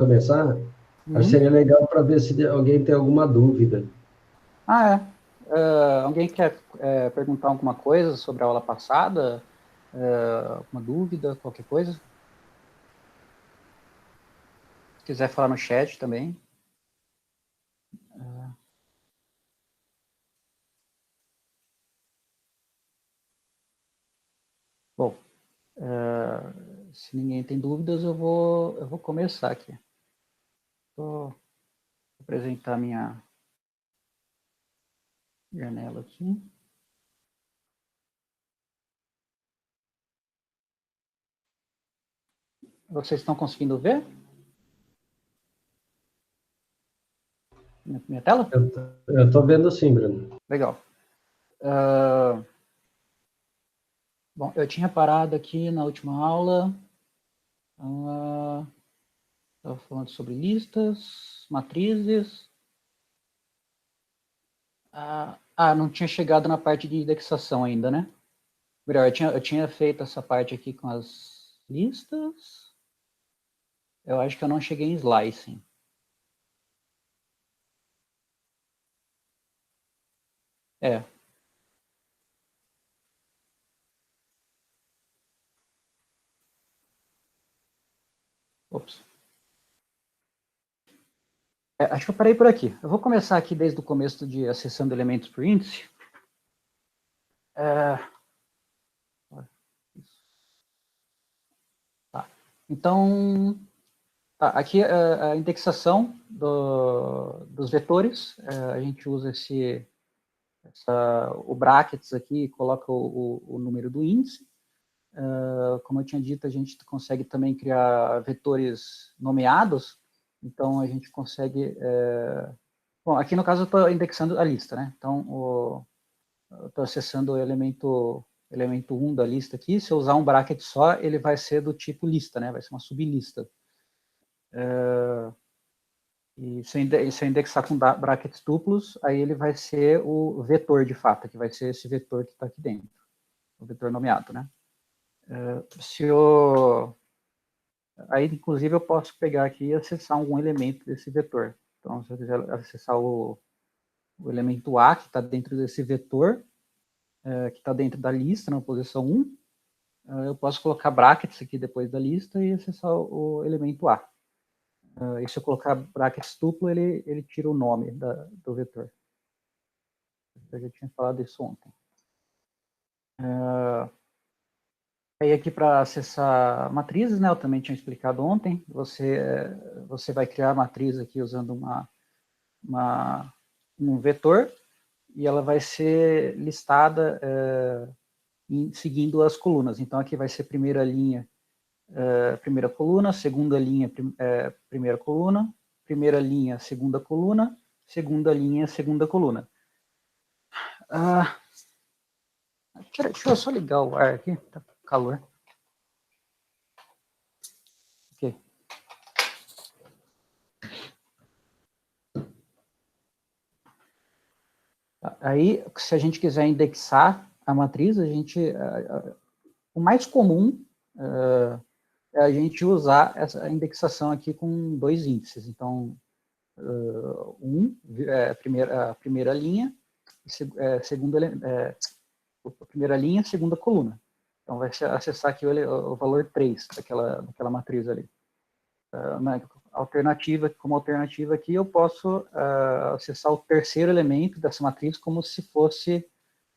começar, acho que Uhum. seria legal para ver se alguém tem alguma dúvida. Ah, é. Alguém quer perguntar alguma coisa sobre a aula passada? Alguma dúvida, qualquer coisa? Se quiser falar no chat também. Bom, se ninguém tem dúvidas, eu vou começar aqui. Vou apresentar minha janela aqui. Vocês estão conseguindo ver minha tela? Eu estou vendo sim, Bruno. Legal. Bom, eu tinha parado aqui na última aula. Estava falando sobre listas, matrizes. Não tinha chegado na parte de indexação ainda, né? Melhor, eu tinha feito essa parte aqui com as listas. Eu acho que eu não cheguei em slicing. É. Ops. Acho que eu parei por aqui. Eu vou começar aqui desde o começo de acessando elementos por índice. É, tá. Então, tá, aqui a indexação dos vetores. A gente usa o brackets aqui, coloca o número do índice. Como eu tinha dito, a gente consegue também criar vetores nomeados, então a gente consegue... Bom, aqui no caso eu estou indexando a lista, né? Então, eu estou acessando o elemento 1 da lista aqui, se eu usar um bracket só, ele vai ser do tipo lista, né? Vai ser uma sublista. E se eu indexar com brackets duplos, aí ele vai ser o vetor de fato, que vai ser esse vetor que está aqui dentro, o vetor nomeado, né? Se eu Aí, inclusive, eu posso pegar aqui e acessar algum elemento desse vetor. Então, se eu quiser acessar o elemento A, que está dentro desse vetor, que está dentro da lista, na posição 1, eu posso colocar brackets aqui depois da lista e acessar o elemento A. E se eu colocar brackets duplo, ele tira o nome do vetor. Eu já tinha falado isso ontem. Aí aqui para acessar matrizes, né, eu também tinha explicado ontem, você vai criar a matriz aqui usando um vetor, e ela vai ser listada seguindo as colunas. Então, aqui vai ser primeira linha, primeira coluna, segunda linha, primeira coluna, primeira linha, segunda linha, segunda coluna. Ah, deixa eu só ligar o ar aqui, tá calor. Ok. Aí, se a gente quiser indexar a matriz, o mais comum é a gente usar essa indexação aqui com dois índices. Então, a primeira linha, a primeira linha, segunda coluna. Então, vai acessar aqui o valor 3 daquela matriz ali. Como alternativa aqui, eu posso acessar o terceiro elemento dessa matriz como se fosse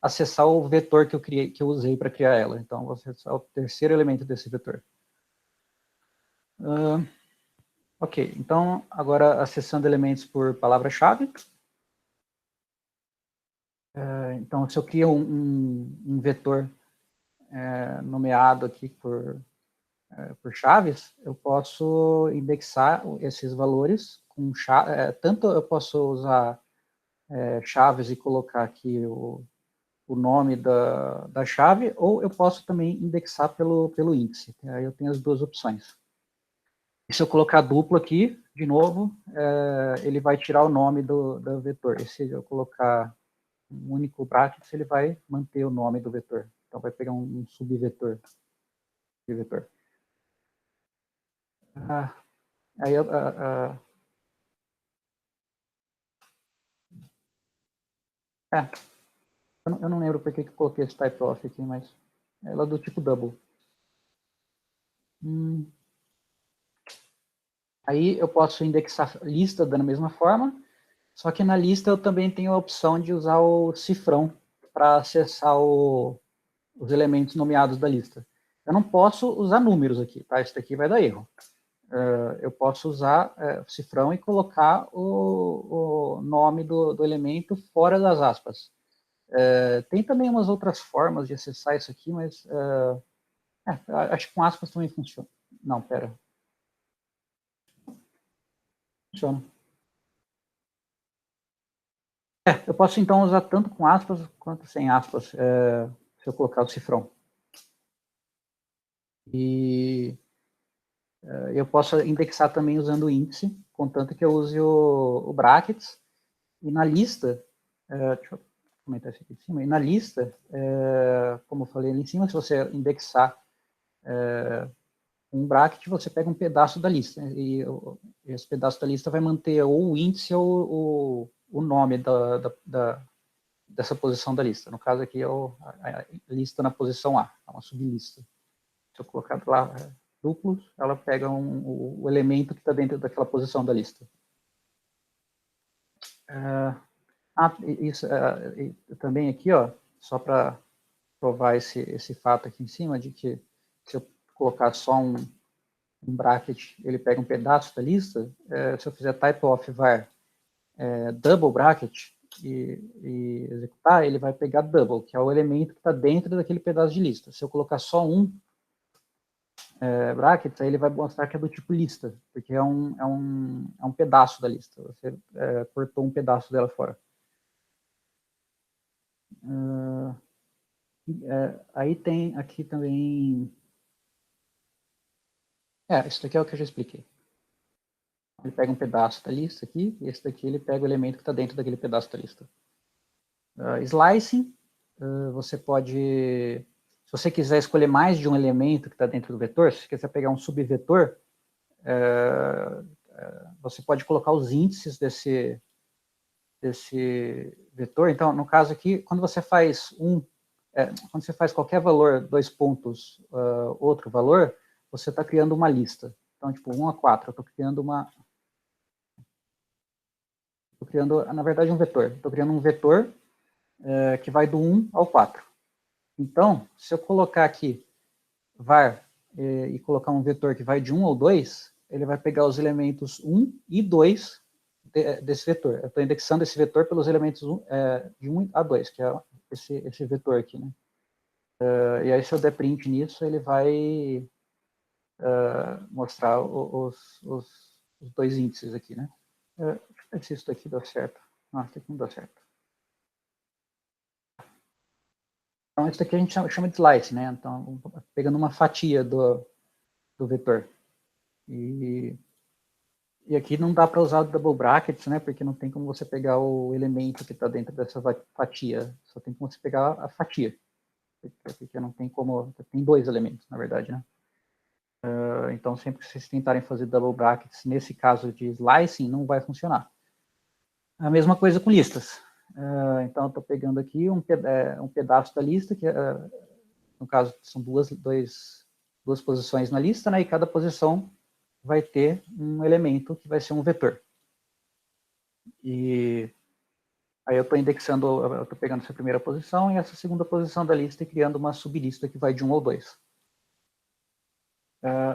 acessar o vetor que eu usei para criar ela. Então, vou acessar o terceiro elemento desse vetor. Ok, então, agora acessando elementos por palavra-chave. Então, se eu crio um vetor nomeado aqui por chaves, eu posso indexar esses valores com tanto eu posso usar chaves e colocar aqui o nome da chave, ou eu posso também indexar pelo índice. Aí eu tenho as duas opções. E se eu colocar duplo aqui, de novo, ele vai tirar o nome do vetor. E se eu colocar um único bracket, ele vai manter o nome do vetor. Então, vai pegar um subvetor de vetor. Aí eu não lembro por que eu coloquei esse type off aqui, mas ela é do tipo double. Aí eu posso indexar lista da mesma forma, só que na lista eu também tenho a opção de usar o cifrão para acessar os elementos nomeados da lista. Eu não posso usar números aqui, tá? Isso daqui vai dar erro. Eu posso usar cifrão e colocar o nome do elemento fora das aspas. Tem também umas outras formas de acessar isso aqui, mas acho que com aspas também funciona. Não, pera. Funciona. Eu posso então usar tanto com aspas quanto sem aspas, se eu colocar o cifrão. E eu posso indexar também usando o índice, contanto que eu use o brackets. E na lista, deixa eu comentar isso aqui em cima, e na lista, como eu falei ali em cima, se você indexar um bracket, você pega um pedaço da lista, e esse pedaço da lista vai manter ou o índice ou o nome dessa posição da lista. No caso aqui é a lista na posição A, é uma sublista. Se eu colocar lá duplos, ela pega o elemento que está dentro daquela posição da lista. Isso também aqui, ó, só para provar esse fato aqui em cima, de que se eu colocar só um bracket, ele pega um pedaço da lista, se eu fizer type of var double bracket e executar, ele vai pegar double, que é o elemento que está dentro daquele pedaço de lista. Se eu colocar só um bracket, aí ele vai mostrar que é do tipo lista, porque é um pedaço da lista. Você cortou um pedaço dela fora. Aí tem aqui também... isso daqui é o que eu já expliquei. Ele pega um pedaço da lista aqui, e esse daqui ele pega o elemento que está dentro daquele pedaço da lista. Slicing, você pode... Se você quiser escolher mais de um elemento que está dentro do vetor, se você quiser pegar um subvetor, você pode colocar os índices desse vetor. Então, no caso aqui, quando você faz quando você faz qualquer valor, 2 pontos, outro valor, você está criando uma lista. Então, tipo, 1 a 4, eu estou criando na verdade, um vetor. Estou criando um vetor que vai do 1 ao 4. Então, se eu colocar aqui var e colocar um vetor que vai de 1 ao 2, ele vai pegar os elementos 1 e 2 desse vetor. Eu estou indexando esse vetor pelos elementos de 1 a 2, que é esse vetor aqui, né? E aí, se eu der print nisso, ele vai mostrar os dois índices aqui, né? Deixa eu ver se isso daqui deu certo. Não, isso aqui não deu certo. Então, isso daqui a gente chama de slice, né? Então, pegando uma fatia do vetor. E aqui não dá para usar o double brackets, né? Porque não tem como você pegar o elemento que está dentro dessa fatia. Só tem como você pegar a fatia. Porque não tem como... Tem 2 elementos, na verdade, né? Então, sempre que vocês tentarem fazer double brackets, nesse caso de slicing, não vai funcionar. A mesma coisa com listas. Então, eu estou pegando aqui um pedaço da lista, que no caso são duas posições na lista, né? E cada posição vai ter um elemento que vai ser um vetor. E aí eu estou indexando, eu estou pegando essa primeira posição e essa segunda posição da lista e criando uma sublista que vai de 1 ao 2.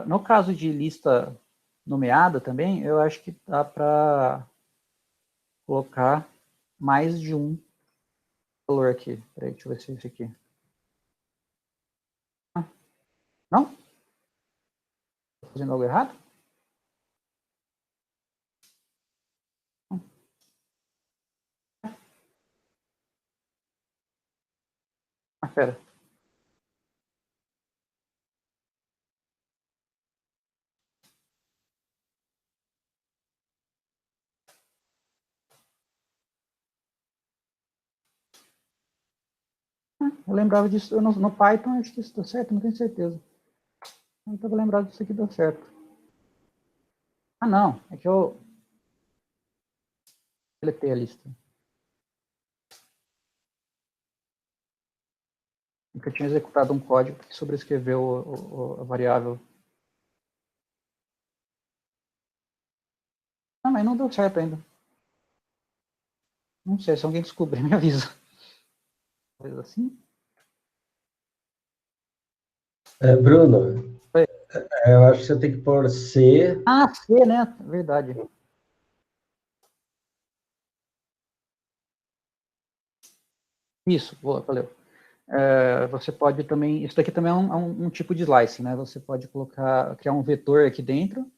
No caso de lista nomeada também, eu acho que dá para colocar mais de um valor aqui. Peraí, deixa eu ver se é esse aqui. Não? Estou fazendo algo errado? Pera. Eu lembrava disso, no Python acho que isso deu certo, não tenho certeza. Eu estava lembrado disso aqui deu certo. Ah, não, é que eu deletei a lista. Porque eu tinha executado um código que sobrescreveu a variável. Ah, mas não deu certo ainda. Não sei, se alguém descobrir, me avisa. Coisa assim. Bruno, Foi. eu acho que você tem que pôr C. Ah, C, né? Verdade. Isso, boa, valeu. Você pode também, isso daqui também é um tipo de slice, né? Você pode criar um vetor aqui dentro,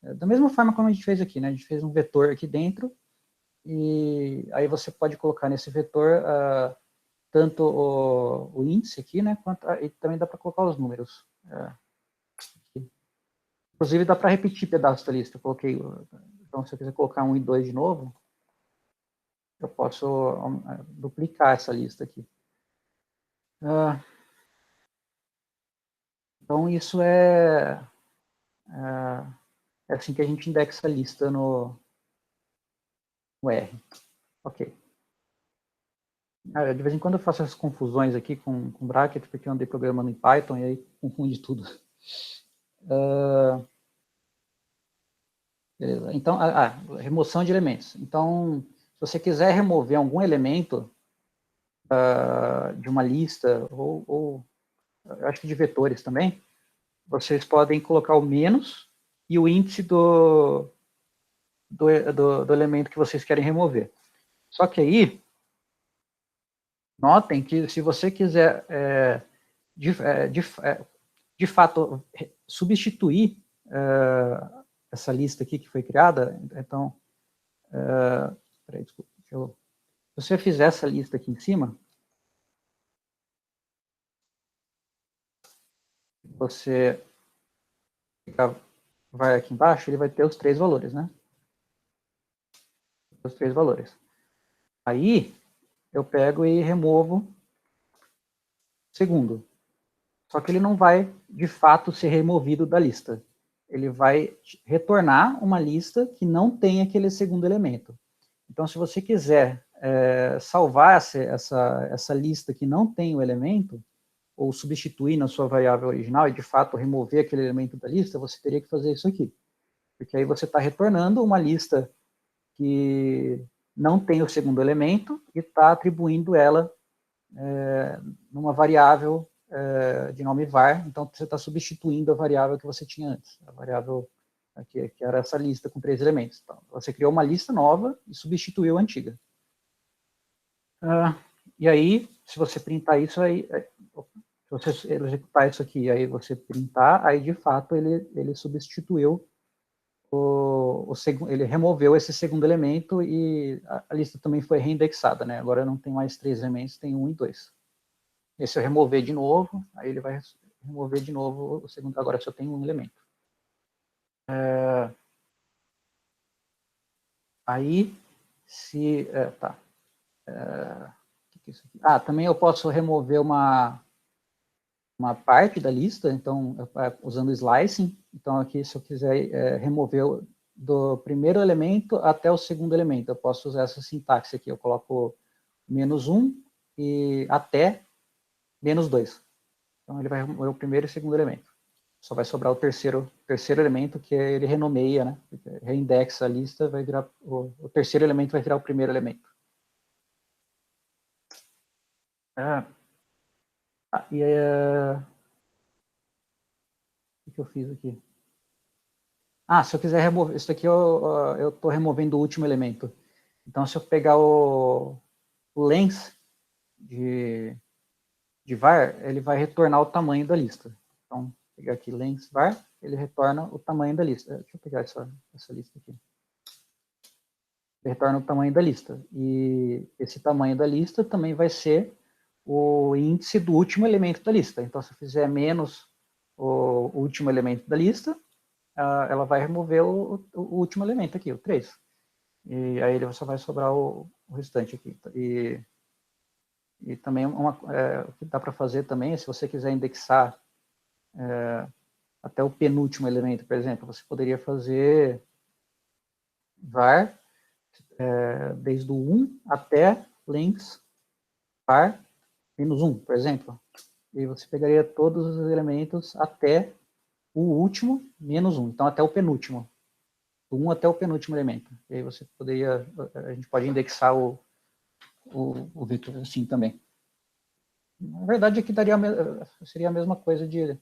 da mesma forma como a gente fez aqui, né? A gente fez um vetor aqui dentro, e aí você pode colocar nesse vetor tanto o índice aqui, né? E também dá para colocar os números. Inclusive dá para repetir pedaços da lista. Eu coloquei, então se eu quiser colocar 1 e 2 de novo, eu posso duplicar essa lista aqui. Então isso é assim que a gente indexa a lista no R. Ok. De vez em quando eu faço essas confusões aqui com bracket, porque eu andei programando em Python e aí confunde tudo. Beleza. Então, remoção de elementos. Então, se você quiser remover algum elemento de uma lista, ou eu acho que de vetores também, vocês podem colocar o menos e o índice do elemento que vocês querem remover. Só que aí, notem que se você quiser, de fato, substituir essa lista aqui que foi criada, então, peraí, desculpa, se você fizer essa lista aqui em cima, você vai aqui embaixo, ele vai ter os 3 valores, né? Os 3 valores. Aí, eu pego e removo o segundo. Só que ele não vai, de fato, ser removido da lista. Ele vai retornar uma lista que não tem aquele segundo elemento. Então, se você quiser salvar essa lista que não tem o elemento, ou substituir na sua variável original e, de fato, remover aquele elemento da lista, você teria que fazer isso aqui. Porque aí você está retornando uma lista que não tem o segundo elemento e está atribuindo ela numa variável de nome var, então você está substituindo a variável que você tinha antes, a variável que era essa lista com 3 elementos. Então, você criou uma lista nova e substituiu a antiga. E aí, se você printar isso, aí, se você executar isso aqui, aí você printar, aí de fato ele substituiu ele removeu esse segundo elemento e a lista também foi reindexada, né? Agora não tem mais 3 elementos, tem 1 e 2. E se eu remover de novo, aí ele vai remover de novo o segundo, agora só tem um elemento. Aí, se... tá. Que é isso aqui? Também eu posso remover uma parte da lista, então, usando slicing. Então, aqui, se eu quiser remover do primeiro elemento até o segundo elemento, eu posso usar essa sintaxe aqui. Eu coloco -1 e até -2. Então, ele vai remover o primeiro e o segundo elemento. Só vai sobrar o terceiro elemento, que ele renomeia, né? Reindexa a lista, vai virar o terceiro elemento vai virar o primeiro elemento. O que eu fiz aqui? Se eu quiser remover, isso aqui eu estou removendo o último elemento. Então, se eu pegar o length de var, ele vai retornar o tamanho da lista. Então, pegar aqui length var, ele retorna o tamanho da lista. Deixa eu pegar essa lista aqui. Ele retorna o tamanho da lista. E esse tamanho da lista também vai ser o índice do último elemento da lista. Então, se eu fizer menos o último elemento da lista, ela vai remover o último elemento aqui, o 3. E aí ele só vai sobrar o restante aqui. E também o que dá para fazer também, se você quiser indexar até o penúltimo elemento, por exemplo, você poderia fazer var, desde o 1 até length var menos 1, por exemplo. E você pegaria todos os elementos até o último menos 1, então até o penúltimo. Do 1 até o penúltimo elemento. E aí você poderia, a gente pode indexar o vetor assim também. Na verdade, aqui seria a mesma coisa de...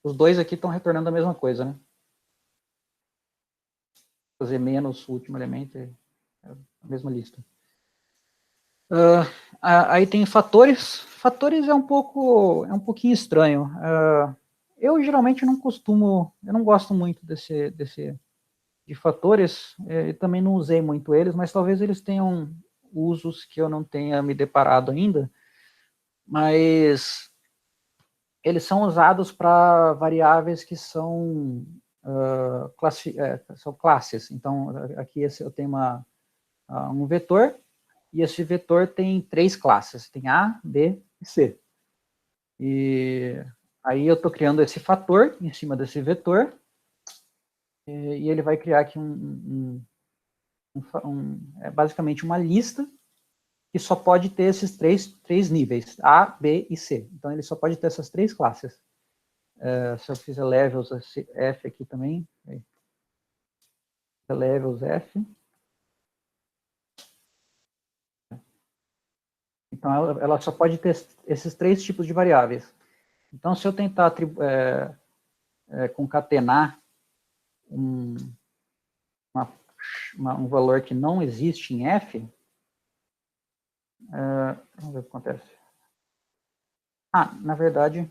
os dois aqui estão retornando a mesma coisa, né? Fazer menos o último elemento é a mesma lista. Aí tem fatores. Fatores é um pouquinho estranho. Eu geralmente não gosto muito de fatores, e também não usei muito eles, mas talvez eles tenham usos que eu não tenha me deparado ainda, mas eles são usados para variáveis que são, são classes. Então, aqui eu tenho um vetor, e esse vetor tem 3 classes, tem A, B e C. E aí eu estou criando esse fator em cima desse vetor, e ele vai criar aqui basicamente uma lista que só pode ter esses três níveis, A, B e C. Então, ele só pode ter essas 3 classes. Se eu fizer levels F aqui também, levels F. Então, ela só pode ter esses 3 tipos de variáveis. Então, se eu tentar concatenar um valor que não existe em F, vamos ver o que acontece. Na verdade,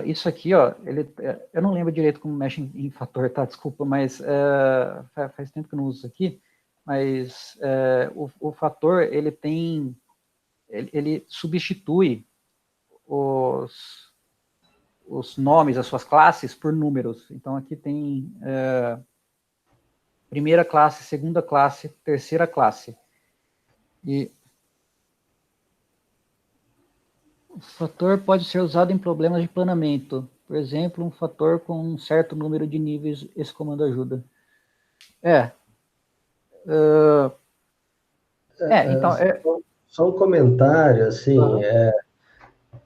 isso aqui, eu não lembro direito como mexe em fator, tá? Desculpa, mas faz tempo que eu não uso isso aqui, mas o fator, ele substitui os nomes, as suas classes, por números. Então, aqui tem primeira classe, segunda classe, terceira classe. E o fator pode ser usado em problemas de planamento. Por exemplo, um fator com um certo número de níveis, esse comando ajuda. Então... Só um comentário, assim,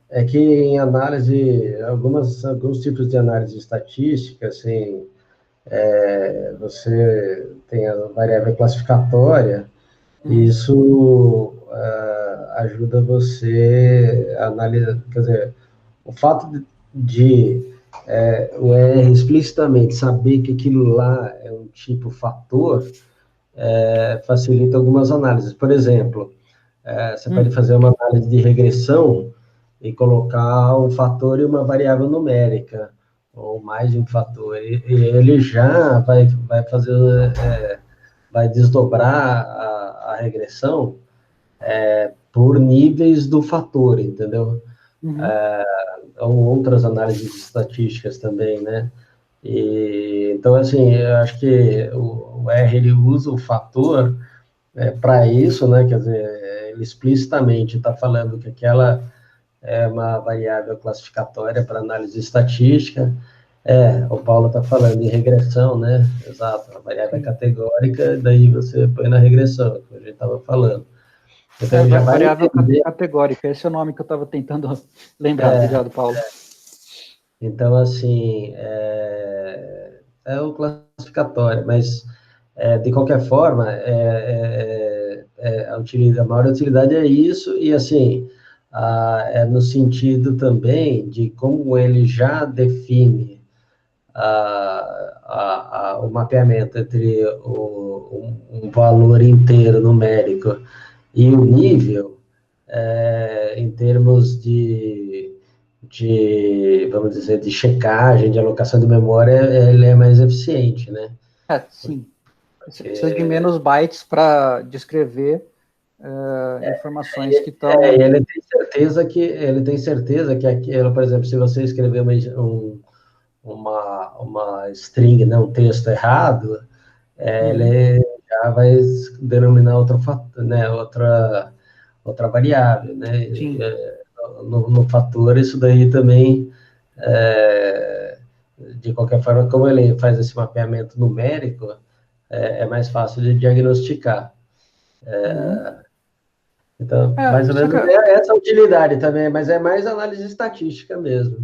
é que em análise, alguns tipos de análise estatística, assim, você tem a variável classificatória, e isso ajuda você a analisar, quer dizer, o fato de o R explicitamente saber que aquilo lá é um tipo fator, facilita algumas análises. Por exemplo, você pode fazer uma análise de regressão e colocar um fator e uma variável numérica, ou mais de um fator, e ele já vai fazer, vai desdobrar a regressão por níveis do fator, entendeu? Ou outras análises estatísticas também, né? Então, assim, eu acho que o R, ele usa o fator para isso, né? Quer dizer, ele explicitamente está falando que aquela é uma variável classificatória para análise estatística. O Paulo está falando em regressão, né? Exato, a variável categórica, daí você põe na regressão, que a gente estava falando. Então, ele já variável categórica, esse é o nome que eu estava tentando lembrar. Obrigado, Paulo. Então, assim, é o classificatório, mas, de qualquer forma, a maior utilidade é isso, e, assim, no sentido também de como ele já define o mapeamento entre um valor inteiro numérico e o nível, em termos vamos dizer, de checagem, de alocação de memória, ele é mais eficiente, né? Sim. Você precisa de menos bytes para descrever informações que estão... Ele tem certeza que aquilo, por exemplo, se você escrever uma string, né, um texto errado, ele já vai denominar outro fator, né, outra variável, né? No fator, isso daí também de qualquer forma, como ele faz esse mapeamento numérico, é mais fácil de diagnosticar. Então, mais ou Só menos que é essa a utilidade também, mas é mais análise estatística mesmo.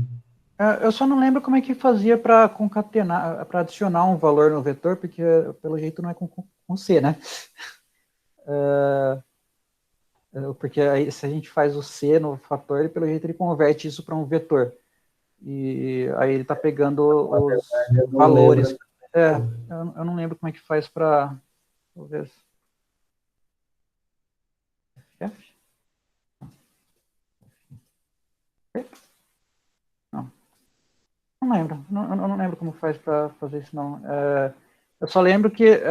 eu só não lembro como é que fazia para concatenar, para adicionar um valor no vetor, porque pelo jeito não é com C, né? Porque aí, se a gente faz o C no fator, ele, pelo jeito ele converte isso para um vetor. E aí ele está pegando os Eu não lembro. valores. Eu não lembro como é que faz para. Talvez. F? Não, não lembro. Eu não lembro como faz para fazer isso, não. Eu só lembro que.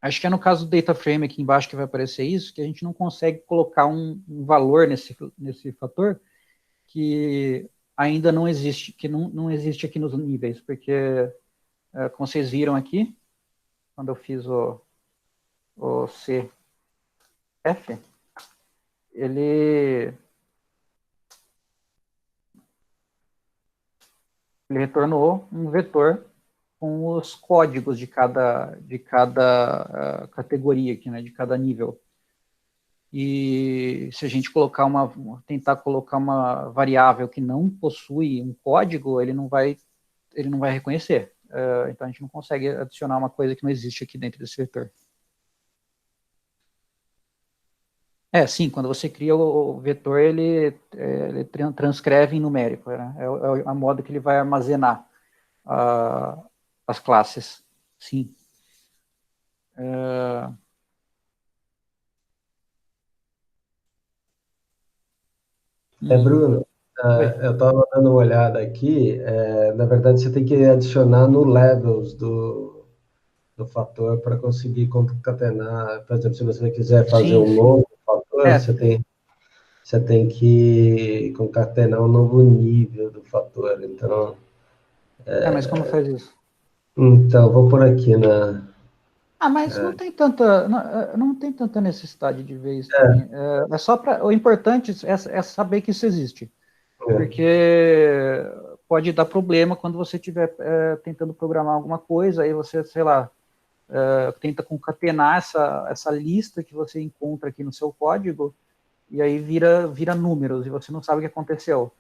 Acho que é no caso do data frame aqui embaixo que vai aparecer isso, que a gente não consegue colocar um valor nesse fator que ainda não existe, que não existe aqui nos níveis, porque, como vocês viram aqui, quando eu fiz o CF, ele retornou um vetor com os códigos de cada categoria aqui, né, de cada nível. E se a gente tentar colocar uma variável que não possui um código, ele não vai reconhecer. Então a gente não consegue adicionar uma coisa que não existe aqui dentro desse vetor. Sim, quando você cria o vetor, ele transcreve em numérico, né? É a modo que ele vai armazenar as classes. Sim. Bruno, Oi. eu estava dando uma olhada aqui, na verdade você tem que adicionar no levels do fator para conseguir concatenar, por exemplo, se você quiser fazer Sim, um sim. novo fator, É, você tem que concatenar um novo nível do fator. mas como faz isso? Então vou por aqui na. Mas não tem tanta necessidade de ver isso também. É só o importante é saber que isso existe. É, Porque pode dar problema quando você estiver tentando programar alguma coisa, aí você, sei lá, tenta concatenar essa lista que você encontra aqui no seu código, e aí vira números, e você não sabe o que aconteceu.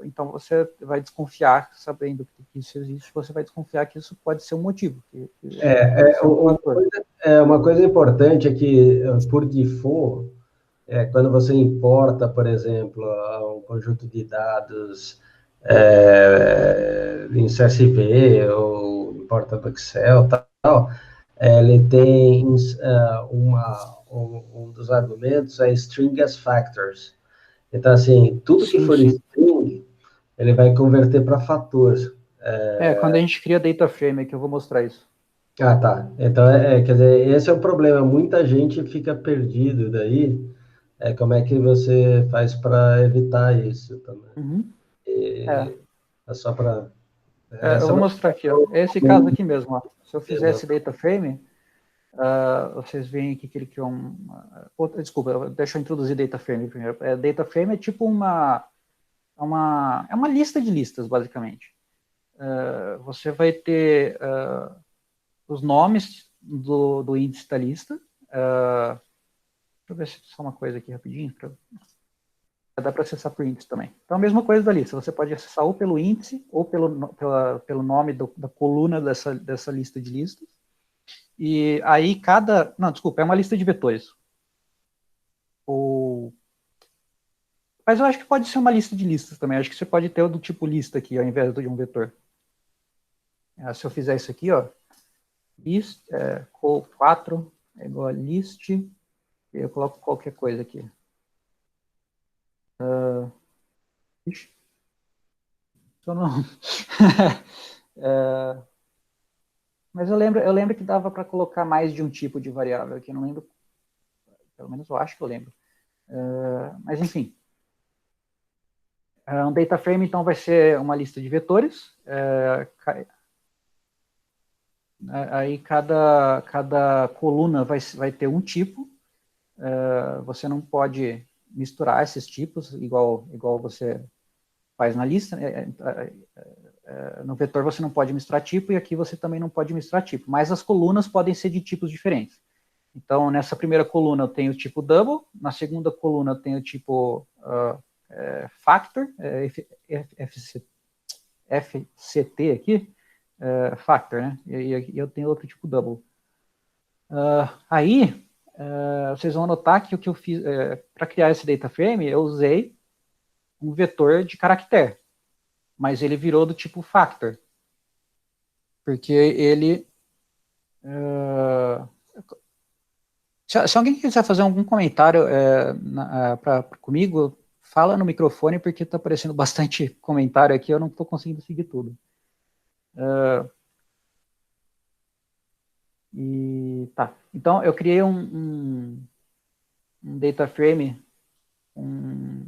Então você vai desconfiar, sabendo que isso existe, você vai desconfiar que isso pode ser um motivo, que pode ser um fator. uma coisa importante é que, por default, quando você importa, por exemplo, um conjunto de dados em CSV ou importa do Excel, tal, ele tem um dos argumentos é string as factors. Então, assim, tudo que Sim, for sim. string, ele vai converter para fatores. Quando a gente cria data frame aqui, eu vou mostrar isso. Ah, tá. Então, quer dizer, esse é o problema. Muita gente fica perdido daí. Como é que você faz para evitar isso também? Uhum. É, É só para. eu Essa vou não mostrar aqui, ó. É esse caso aqui mesmo, ó. Se eu fizer esse data frame, vocês veem aqui que ele criou desculpa, deixa eu introduzir data frame primeiro. Data frame é tipo uma lista de listas, basicamente. Você vai ter os nomes do índice da lista. Deixa eu ver se só uma coisa aqui rapidinho. Dá para acessar por índice também. Então, a mesma coisa da lista. Você pode acessar ou pelo índice ou pelo nome da coluna dessa lista de listas. E aí Não, desculpa, é uma lista de vetores. Mas eu acho que pode ser uma lista de listas também. Acho que você pode ter o do tipo lista aqui, ao invés de um vetor. Se eu fizer isso aqui, ó, list, col4 é igual a list, e eu coloco qualquer coisa aqui. Ixi, só não. Mas eu lembro que dava para colocar mais de um tipo de variável aqui, não lembro, pelo menos eu acho que eu lembro. Mas enfim, um data frame então vai ser uma lista de vetores. Aí cada coluna vai ter um tipo. Você não pode misturar esses tipos igual você faz na lista. No vetor você não pode misturar tipo, e aqui você também não pode misturar tipo, mas as colunas podem ser de tipos diferentes. Então, nessa primeira coluna eu tenho o tipo double, na segunda coluna eu tenho o tipo factor, FCT aqui, factor, né? E eu tenho outro tipo double. Aí, vocês vão notar que o que eu fiz, para criar esse data frame, eu usei um vetor de caractere, mas ele virou do tipo factor, porque ele... se alguém quiser fazer algum comentário comigo, fala no microfone, porque está aparecendo bastante comentário aqui, eu não estou conseguindo seguir tudo. Tá. Então, eu criei um data frame,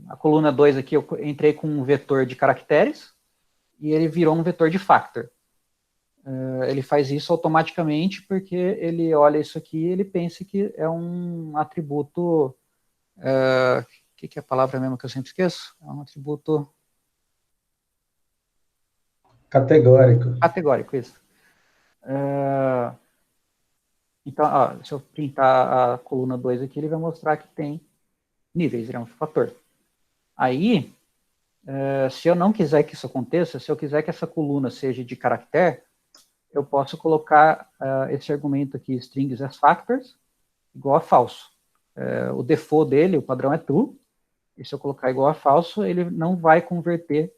a coluna 2 aqui, eu entrei com um vetor de caracteres, e ele virou um vetor de factor. Ele faz isso automaticamente, porque ele olha isso aqui e ele pensa que é um atributo... O que é a palavra mesmo que eu sempre esqueço? É um atributo... Categórico. Categórico, isso. Então, se eu printar a coluna 2 aqui, ele vai mostrar que tem níveis, ele é um fator. Aí, se eu não quiser que isso aconteça, se eu quiser que essa coluna seja de caractere, eu posso colocar esse argumento aqui, strings as factors, igual a falso. O default dele, o padrão é true, e se eu colocar igual a falso, ele não vai converter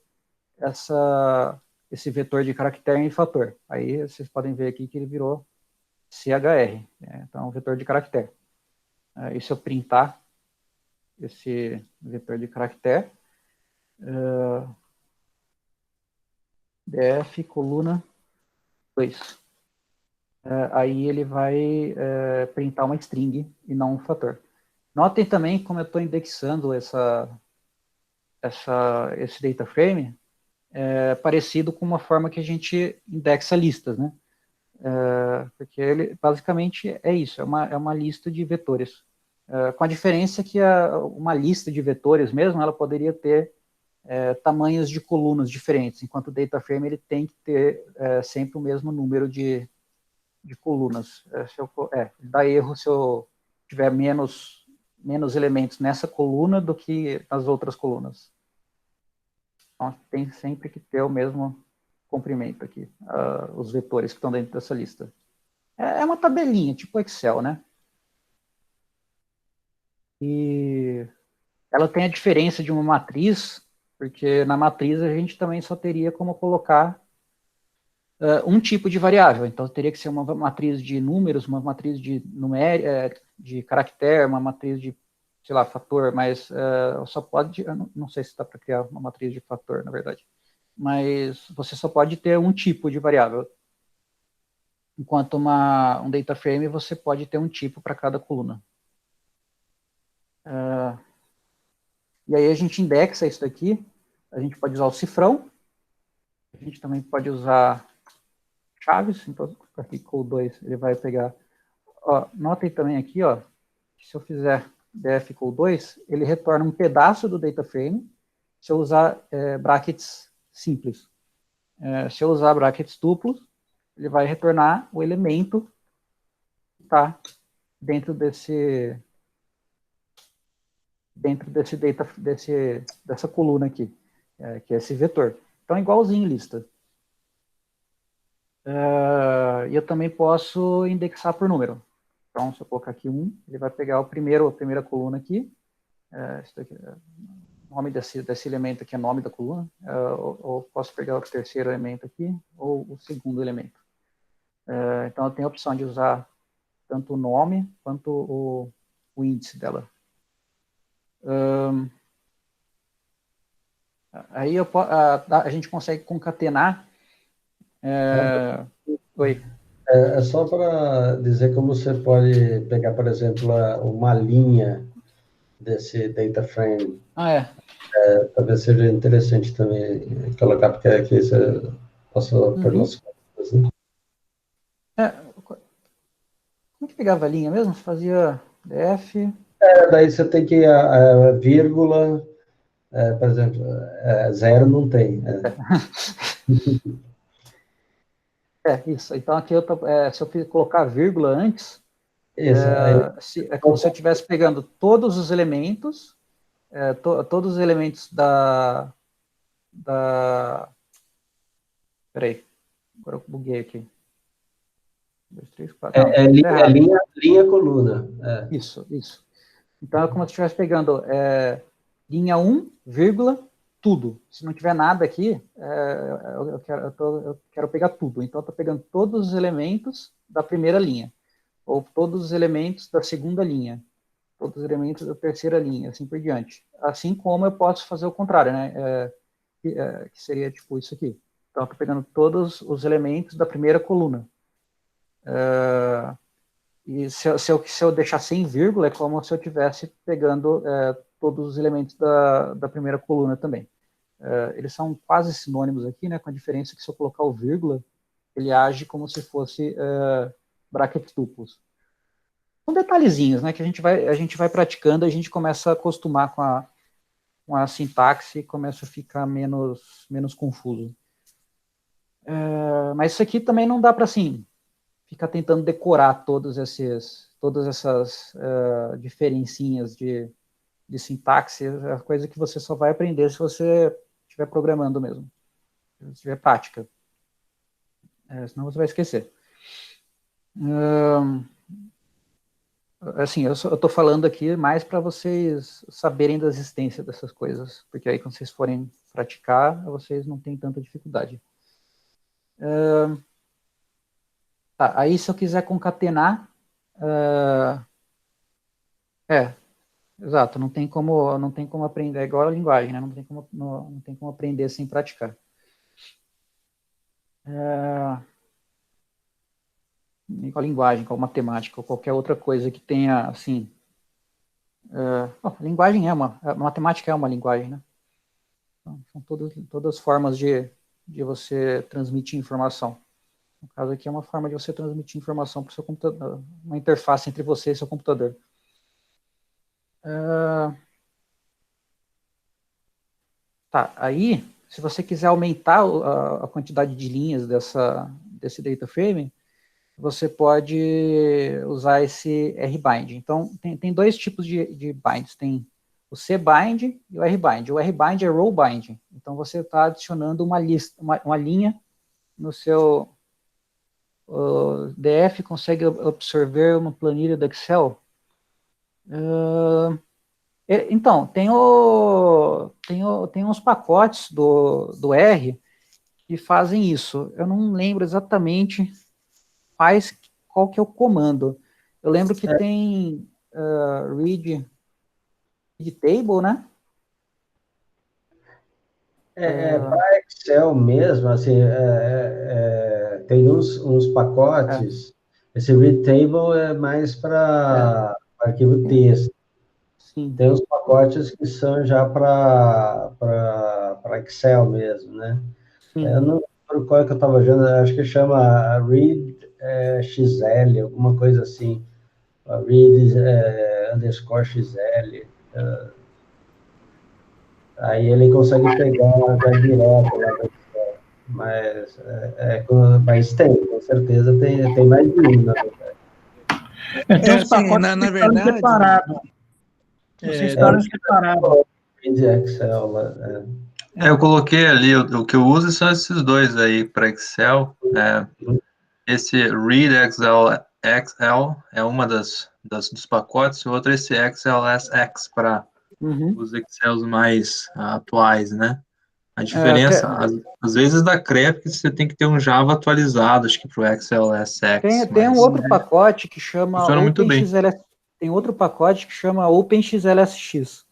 esse vetor de caractere em fator. Aí vocês podem ver aqui que ele virou CHR, então é um vetor de caractere. E se eu printar esse vetor de caractere, df coluna 2. Aí ele vai printar uma string e não um fator. Notem também como eu estou indexando esse data frame, parecido com uma forma que a gente indexa listas, né? Porque ele basicamente é isso, é uma lista de vetores. Com a diferença que uma lista de vetores mesmo, ela poderia ter tamanhos de colunas diferentes, enquanto o data frame ele tem que ter sempre o mesmo número de colunas. Dá erro se eu tiver menos elementos nessa coluna do que nas outras colunas. Então, tem sempre que ter o mesmo comprimento aqui, os vetores que estão dentro dessa lista. É uma tabelinha, tipo Excel, né? E ela tem a diferença de uma matriz, porque na matriz a gente também só teria como colocar um tipo de variável. Então, teria que ser uma matriz de números, uma matriz de caractere, uma matriz de, sei lá, fator, mas só pode... não sei se dá para criar uma matriz de fator, na verdade. Mas você só pode ter um tipo de variável. Enquanto um data frame, você pode ter um tipo para cada coluna. E aí a gente indexa isso daqui, a gente pode usar o cifrão, a gente também pode usar chaves, então aqui com o 2 ele vai pegar... notem também aqui, que se eu fizer df com 2, ele retorna um pedaço do data frame se eu usar brackets simples. Se eu usar brackets duplos, ele vai retornar o elemento que está dentro dessa coluna aqui, que é esse vetor. Então, é igualzinho em lista. E eu também posso indexar por número. Então, se eu colocar aqui 1, ele vai pegar a primeira coluna aqui. O nome desse elemento aqui é nome da coluna. Ou posso pegar o terceiro elemento aqui, ou o segundo elemento. Então, eu tenho a opção de usar tanto o nome quanto o índice dela. Aí a gente consegue concatenar. Oi. É só para dizer como você pode pegar, por exemplo, uma linha desse data frame. Talvez seja interessante também colocar, porque aqui você passou pelas coisas, né? Como que pegava a linha mesmo? Você fazia df... Daí você tem que vírgula, por exemplo, zero não tem. Isso. Então, aqui, se eu colocar vírgula antes, Isso, aí, é como se eu estivesse pegando todos os elementos, todos os elementos Peraí, agora eu buguei aqui. 2, 3, 4. Não, linha, coluna. Isso. Então, é como se eu estivesse pegando linha 1, vírgula, tudo. Se não tiver nada aqui, eu quero pegar tudo. Então, eu estou pegando todos os elementos da primeira linha, ou todos os elementos da segunda linha, todos os elementos da terceira linha, assim por diante. Assim como eu posso fazer o contrário, né? Que seria tipo isso aqui. Então, eu estou pegando todos os elementos da primeira coluna. E se eu deixar sem vírgula, é como se eu estivesse pegando todos os elementos da primeira coluna também. Eles são quase sinônimos aqui, né, com a diferença que se eu colocar o vírgula, ele age como se fosse brackets duplos. São detalhezinhos, né, que a gente vai praticando, a gente começa a acostumar com a sintaxe e começa a ficar menos confuso. Mas isso aqui também não dá para, assim, ficar tentando decorar todas essas diferencinhas de sintaxe, é coisa que você só vai aprender se você estiver programando mesmo, se tiver prática. Senão você vai esquecer. Assim, eu estou falando aqui mais para vocês saberem da existência dessas coisas, porque aí quando vocês forem praticar, vocês não têm tanta dificuldade. Tá, aí se eu quiser concatenar, exato, não tem como aprender, é igual a linguagem, né? Não tem como aprender sem praticar. Igual a linguagem, igual a matemática, ou qualquer outra coisa que tenha, assim... linguagem matemática é uma linguagem, né? Então, são todas formas de você transmitir informação. No caso aqui é uma forma de você transmitir informação para o seu computador, uma interface entre você e seu computador. Tá, aí, se você quiser aumentar a quantidade de linhas desse data frame, você pode usar esse rbind. Então, tem dois tipos de binds. Tem o cbind e o rbind. O rbind é row bind. Então, você está adicionando uma linha no seu... O DF consegue absorver uma planilha do Excel? Então, tem uns pacotes do R que fazem isso. Eu não lembro exatamente qual que é o comando. Eu lembro que tem read table, né? Para Excel mesmo, assim, tem uns pacotes. Esse read table é mais para arquivo texto. Sim. Tem uns pacotes que são já para Excel mesmo, né? Eu não lembro qual é que eu estava vendo, acho que chama read XL, alguma coisa assim. Read underscore XL. Aí ele consegue pegar já direto lá do Excel. Mas tem, com certeza tem mais de um, na verdade. Tem uns pacotes na verdade, separados. Vocês instalam separado. Excel, eu coloquei ali, o que eu uso são esses dois aí para Excel. Esse Read XL é uma dos pacotes, o outro é esse XLSX para os Excels mais atuais, né? A diferença, às vezes da CREP, você tem que ter um Java atualizado, acho que para o XLSX. Tem um outro pacote que chama funciona muito bem. Tem outro pacote que chama OpenXLSX.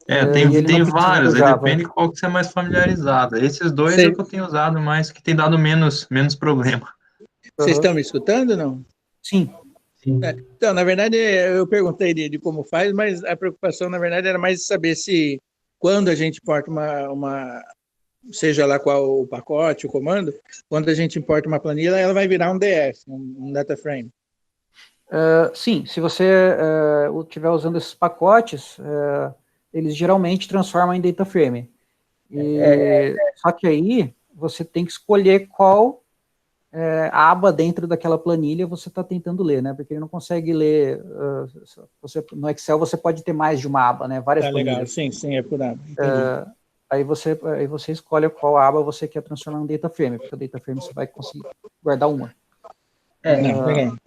Tem vários, aí depende qual que você é mais familiarizado. Esses dois é o que eu tenho usado mais, que tem dado menos problema. Vocês estão me escutando, não? Sim. Então, na verdade, eu perguntei de como faz, mas a preocupação, na verdade, era mais saber se quando a gente importa seja lá qual o pacote, o comando, quando a gente importa uma planilha, ela vai virar um DF, um data frame. Sim, se você estiver usando esses pacotes, eles geralmente transformam em data frame. Só que aí você tem que escolher qual aba dentro daquela planilha você está tentando ler, né? Porque ele não consegue ler. No Excel você pode ter mais de uma aba, né? Várias planilhas. Legal, sim, é por aba. Entendi. Aí você escolhe qual aba você quer transformar em data frame, porque o data frame você vai conseguir guardar uma. Legal.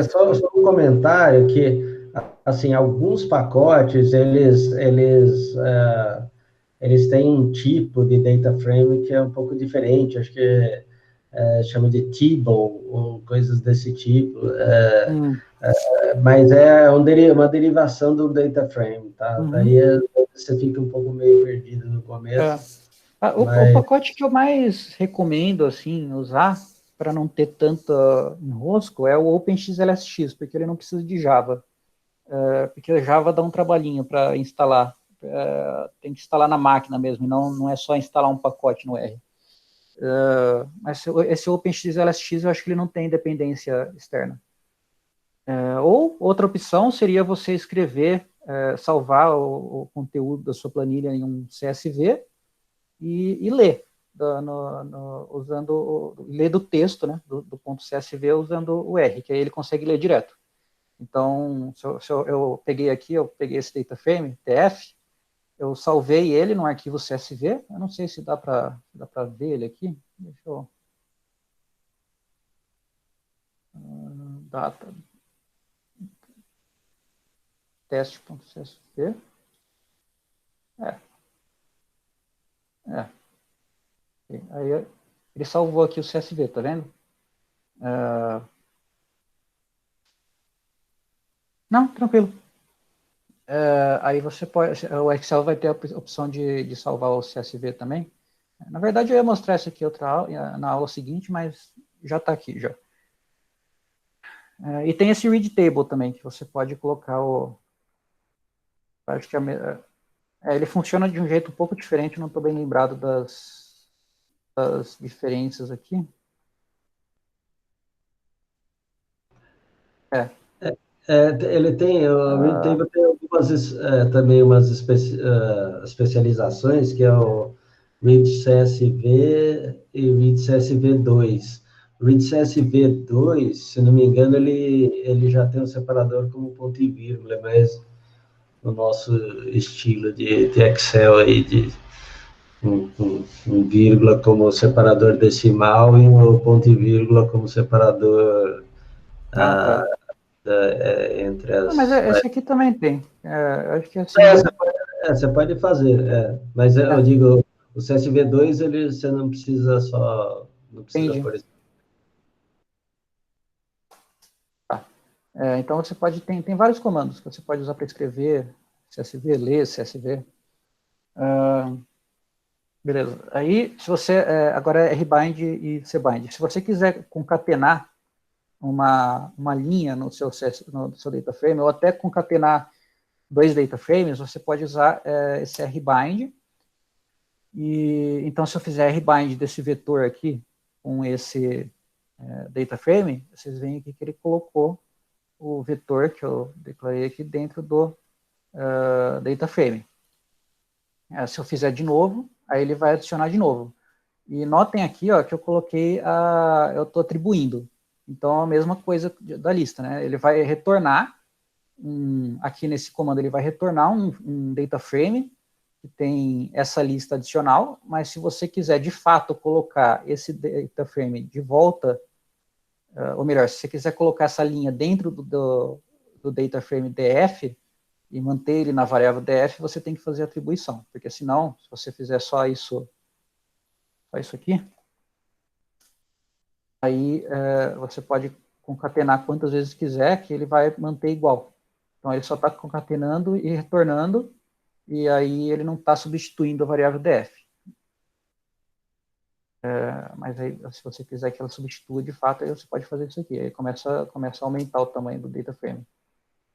Só um comentário que, assim, alguns pacotes, eles têm um tipo de data frame que é um pouco diferente, acho que chama de Table, ou coisas desse tipo, mas é uma derivação do data frame, tá? Daí você fica um pouco meio perdido no começo. O pacote que eu mais recomendo, assim, usar, para não ter tanto enrosco, é o OpenXLSX, porque ele não precisa de Java. Porque Java dá um trabalhinho para instalar. Tem que instalar na máquina mesmo, não é só instalar um pacote no R. Mas esse OpenXLSX, eu acho que ele não tem dependência externa. Ou outra opção seria você escrever, salvar o conteúdo da sua planilha em um CSV e ler. Ler do texto, né, do ponto CSV usando o R, que aí ele consegue ler direto. Então, eu peguei esse data frame, TF, eu salvei ele no arquivo CSV, eu não sei se dá para ver ele aqui, deixa eu... Data, teste.csv, aí ele salvou aqui o CSV, tá vendo? Não, tranquilo. Aí você pode, o Excel vai ter a opção de salvar o CSV também. Na verdade, eu ia mostrar isso aqui na aula seguinte, mas já está aqui já. E tem esse read table também, que você pode colocar acho que ele funciona de um jeito um pouco diferente, não estou bem lembrado das diferenças aqui. Ele tem, o read table tem algumas, também umas especializações, que é o read CSV e read CSV2. O read CSV2, se não me engano, ele já tem um separador como ponto e vírgula, mas no nosso estilo de Excel aí, de um vírgula como separador decimal e um ponto e vírgula como separador Tá. entre as... Mas esse aqui também tem. Acho que assim... Você pode fazer, mas eu digo, o CSV2, você não precisa Entendi. por exemplo. Então você tem vários comandos que você pode usar para escrever CSV, ler CSV. Beleza. Aí, se você... agora é rbind e cbind. Se você quiser concatenar uma linha no seu data frame, ou até concatenar 2 data frames, você pode usar esse rbind. Então, se eu fizer rbind desse vetor aqui, com esse data frame, vocês veem aqui que ele colocou o vetor que eu declarei aqui dentro do data frame. Se eu fizer de novo, aí ele vai adicionar de novo. E notem aqui, ó, que eu coloquei, eu estou atribuindo. Então, a mesma coisa da lista, né? Ele vai retornar, aqui nesse comando, ele vai retornar um data frame, que tem essa lista adicional, mas se você quiser, de fato, colocar esse data frame de volta, ou melhor, se você quiser colocar essa linha dentro do data frame DF, e manter ele na variável DF, você tem que fazer a atribuição, porque senão, se você fizer só isso aqui, aí você pode concatenar quantas vezes quiser, que ele vai manter igual. Então, ele só está concatenando e retornando, e aí ele não está substituindo a variável df. Mas aí, se você quiser que ela substitua de fato, aí você pode fazer isso aqui. Aí começa a aumentar o tamanho do data frame.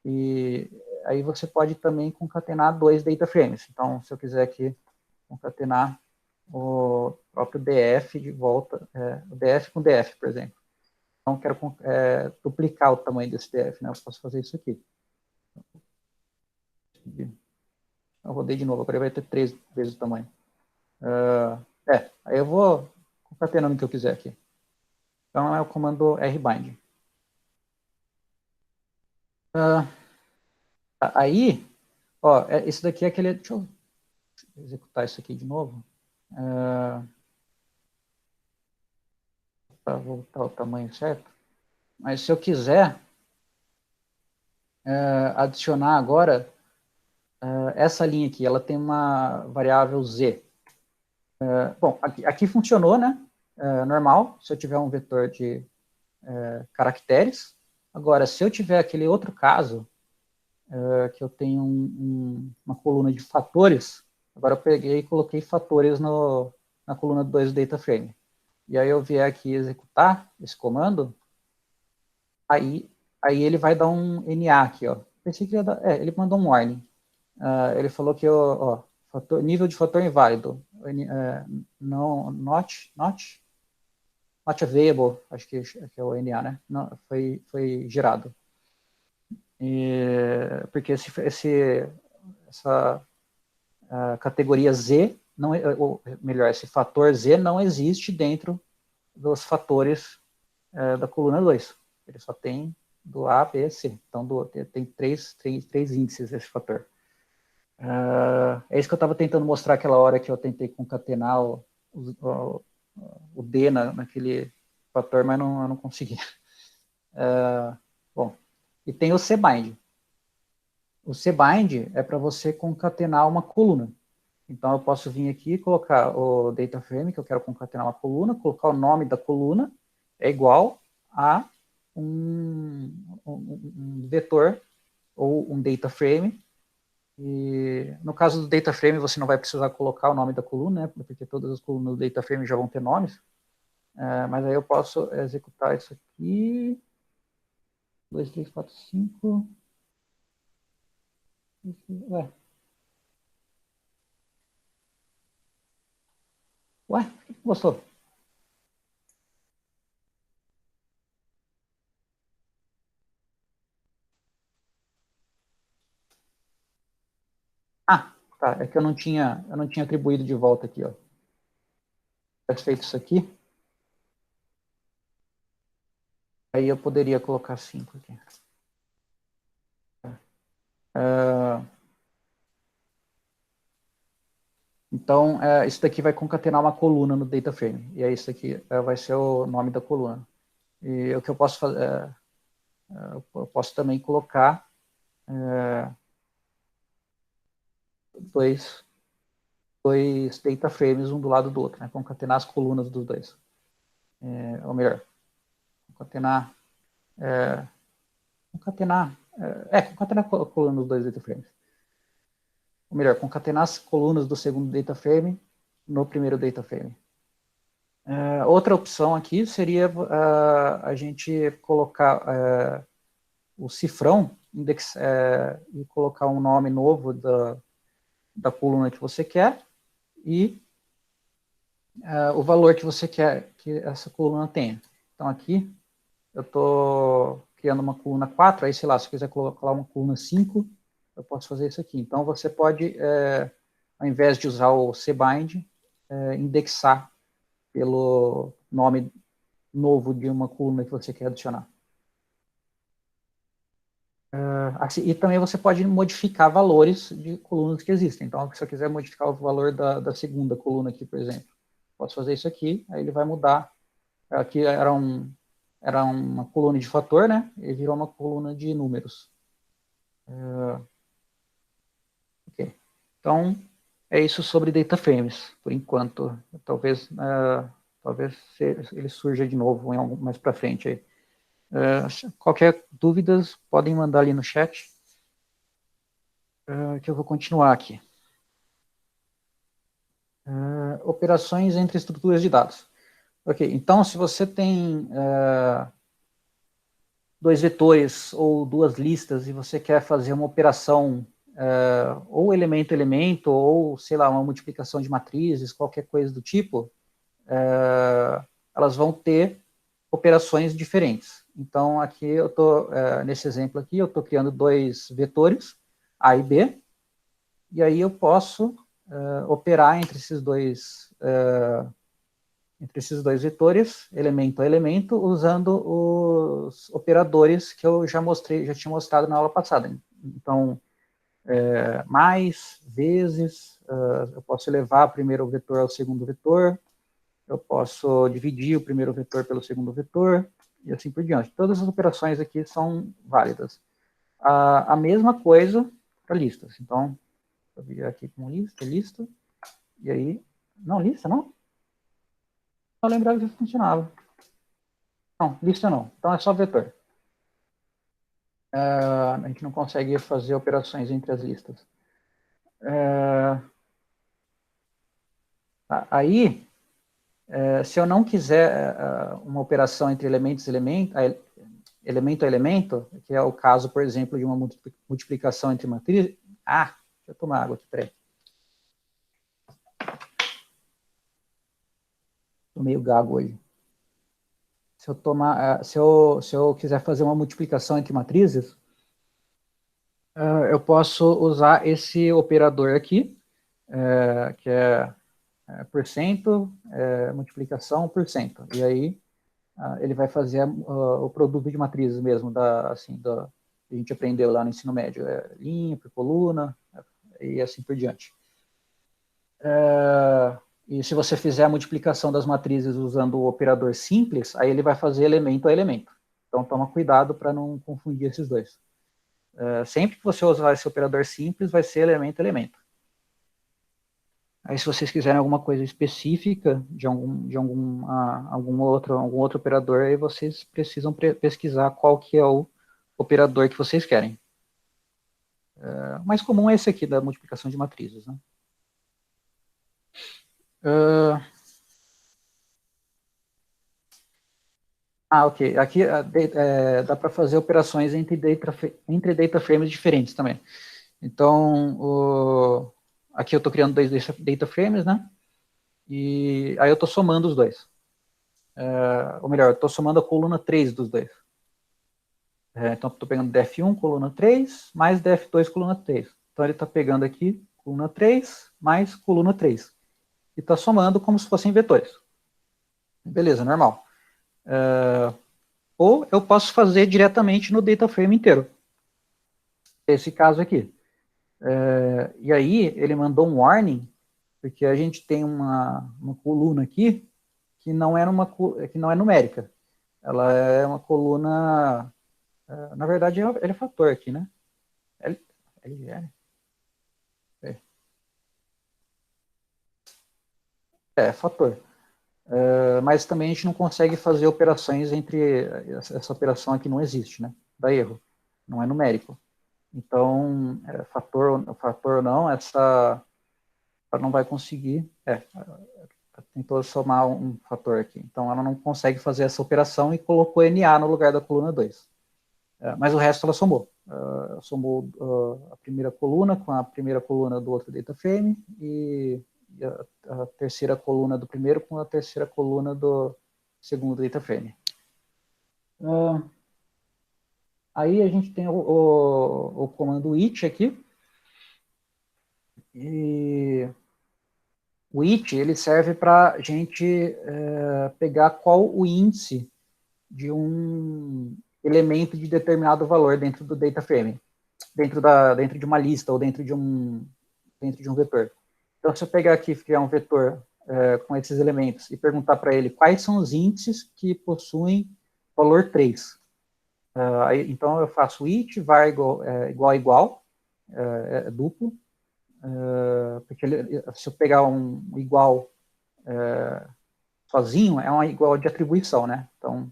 E aí você pode também concatenar 2 data frames. Então, se eu quiser aqui concatenar o próprio df de volta, o df com df, por exemplo. Então, quero duplicar o tamanho desse df, né? Eu posso fazer isso aqui. Eu rodei de novo, agora ele vai ter 3 vezes o tamanho. Aí eu vou concatenando o que eu quiser aqui. Então é o comando rbind. Aí, ó, esse daqui é aquele... Deixa eu executar isso aqui de novo. Para voltar ao tamanho certo. Mas se eu quiser adicionar agora essa linha aqui, ela tem uma variável z. Bom, aqui funcionou, né? Normal, se eu tiver um vetor de caracteres. Agora, se eu tiver aquele outro caso, que eu tenho uma coluna de fatores, agora eu peguei e coloquei fatores na coluna 2 do data frame. E aí eu vier aqui executar esse comando, aí ele vai dar um NA aqui, ó. Pensei que ia dar, ele mandou um warning. Ele falou que, ó, nível de fator inválido, not available, acho que é o NA, né? Não, foi gerado. Porque essa categoria Z, ou melhor, esse fator Z não existe dentro dos fatores da coluna 2. Ele só tem do A, B, C. Então, tem três índices esse fator. É isso que eu estava tentando mostrar aquela hora que eu tentei concatenar o D naquele fator, mas eu não consegui. Bom, e tem o cbind. O cbind é para você concatenar uma coluna. Então, eu posso vir aqui e colocar o data frame, que eu quero concatenar uma coluna, colocar o nome da coluna, é igual a um vetor ou um data frame. E no caso do data frame, você não vai precisar colocar o nome da coluna, né, porque todas as colunas do data frame já vão ter nomes. Mas aí eu posso executar isso aqui. 2, 3, 4, 5. Ué, por que gostou? Tá, é que eu não tinha atribuído de volta aqui, ó. Tivesse feito isso aqui, aí eu poderia colocar 5 aqui. Então, isso daqui vai concatenar uma coluna no data frame. E aí isso aqui vai ser o nome da coluna. E o que eu posso fazer, eu posso também colocar dois data frames um do lado do outro, né? Concatenar as colunas dos dois. Ou melhor, concatenar a coluna dos dois data frames. Ou melhor, concatenar as colunas do segundo data frame no primeiro data frame. Outra opção aqui seria a gente colocar o cifrão e colocar um nome novo da coluna que você quer e o valor que você quer que essa coluna tenha. Então aqui eu estou criando uma coluna 4, aí sei lá, se eu quiser colocar uma coluna 5, eu posso fazer isso aqui. Então você pode, ao invés de usar o cbind, indexar pelo nome novo de uma coluna que você quer adicionar. Assim, e também você pode modificar valores de colunas que existem. Então, se eu quiser modificar o valor da segunda coluna aqui, por exemplo, posso fazer isso aqui, aí ele vai mudar. Aqui era uma coluna de fator, né? E virou uma coluna de números. Ok. Então, é isso sobre data frames, por enquanto. Talvez ele surja de novo mais para frente aí. Qualquer dúvidas, podem mandar ali no chat, que eu vou continuar aqui. Operações entre estruturas de dados. Ok, então se você tem dois vetores ou duas listas e você quer fazer uma operação ou elemento-elemento, ou, sei lá, uma multiplicação de matrizes, qualquer coisa do tipo, elas vão ter operações diferentes. Então, aqui eu estou, nesse exemplo aqui, eu estou criando dois vetores, A e B, e aí eu posso operar entre esses dois vetores, elemento a elemento, usando os operadores que eu já tinha mostrado na aula passada. Então, mais, vezes, eu posso elevar primeiro o vetor ao segundo vetor, eu posso dividir o primeiro vetor pelo segundo vetor, e assim por diante. Todas as operações aqui são válidas. A mesma coisa para listas. Então, eu vir aqui com lista, e aí... Não, lista não? Eu lembrava que funcionava. Não, lista não. Então é só vetor. A gente não consegue fazer operações entre as listas. Aí, se eu não quiser uma operação entre elemento a elemento, que é o caso, por exemplo, de uma multiplicação entre matrizes... deixa eu tomar água aqui, peraí. Estou meio gago hoje. Se eu quiser fazer uma multiplicação entre matrizes, eu posso usar esse operador aqui, que é porcento, multiplicação por cento. E aí ele vai fazer o produto de matrizes mesmo, que a gente aprendeu lá no ensino médio, linha por coluna, e assim por diante. E se você fizer a multiplicação das matrizes usando o operador simples, aí ele vai fazer elemento a elemento. Então toma cuidado para não confundir esses dois. Sempre que você usar esse operador simples, vai ser elemento a elemento. Aí se vocês quiserem alguma coisa específica de algum outro operador, aí vocês precisam pesquisar qual que é o operador que vocês querem. O mais comum é esse aqui, da multiplicação de matrizes, né? Ok. Aqui dá para fazer operações entre data frames diferentes também. Então, aqui eu estou criando dois data frames, né? E aí eu estou somando os dois. Ou melhor, eu estou somando a coluna 3 dos dois. Então, estou pegando def1, coluna 3, mais def2, coluna 3. Então, ele está pegando aqui coluna 3 mais coluna 3. E está somando como se fossem vetores. Beleza, normal. Ou eu posso fazer diretamente no data frame inteiro. Esse caso aqui. E aí, ele mandou um warning, porque a gente tem uma coluna aqui que não é numérica. Ela é uma coluna... na verdade, ele é fator aqui, né? Fator. Mas também a gente não consegue fazer operações entre... Essa operação aqui não existe, né? Dá erro. Não é numérico. Então, fator ou não, essa não vai conseguir... tentou somar um fator aqui. Então, ela não consegue fazer essa operação e colocou NA no lugar da coluna 2. Mas o resto ela somou. Somou a primeira coluna com a primeira coluna do outro data frame e a terceira coluna do primeiro com a terceira coluna do segundo data frame. Aí a gente tem o comando it aqui. E o it ele serve para a gente pegar qual o índice de um elemento de determinado valor dentro do data frame, dentro de uma lista ou dentro de um vetor. Então, se eu pegar aqui e criar um vetor com esses elementos e perguntar para ele quais são os índices que possuem valor 3. Então, eu faço it var igual, é duplo, porque se eu pegar um igual sozinho, é um igual de atribuição, né? Então,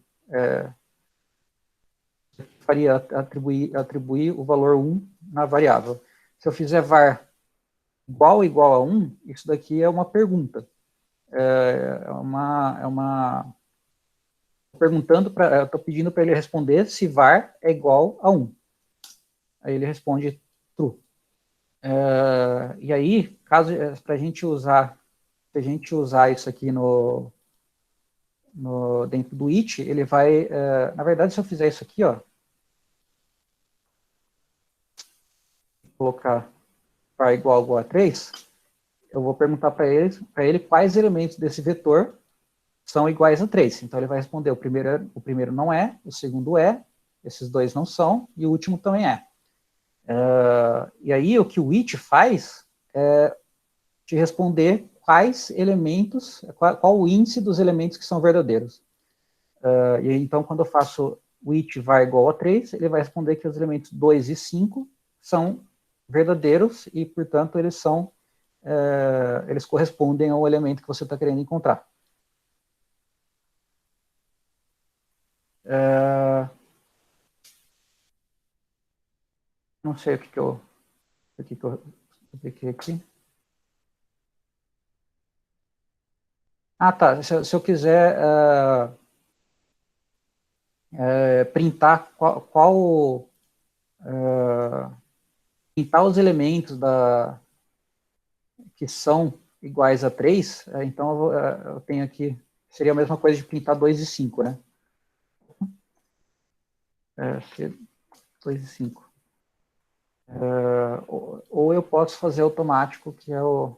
faria atribuir o valor 1 na variável. Se eu fizer var igual a 1, isso daqui é uma pergunta. Eu estou pedindo para ele responder se var é igual a 1. Aí ele responde true. E aí, para a gente usar isso aqui dentro do it, ele vai... na verdade, se eu fizer isso aqui, ó, colocar var igual a 3, eu vou perguntar para ele quais elementos desse vetor são iguais a 3. Então, ele vai responder, o primeiro não é, o segundo é, esses dois não são, e o último também é. E aí, o que o it faz é te responder quais elementos, qual o índice dos elementos que são verdadeiros. E aí, então, quando eu faço o it var igual a 3, ele vai responder que os elementos 2 e 5 são verdadeiros e, portanto, eles correspondem ao elemento que você está querendo encontrar. Não sei o que eu cliquei aqui. Ah, tá. Se eu quiser printar printar os elementos que são iguais a 3, então eu tenho aqui, seria a mesma coisa de printar 2 e 5, né? 2 e 5. Ou eu posso fazer automático, que é o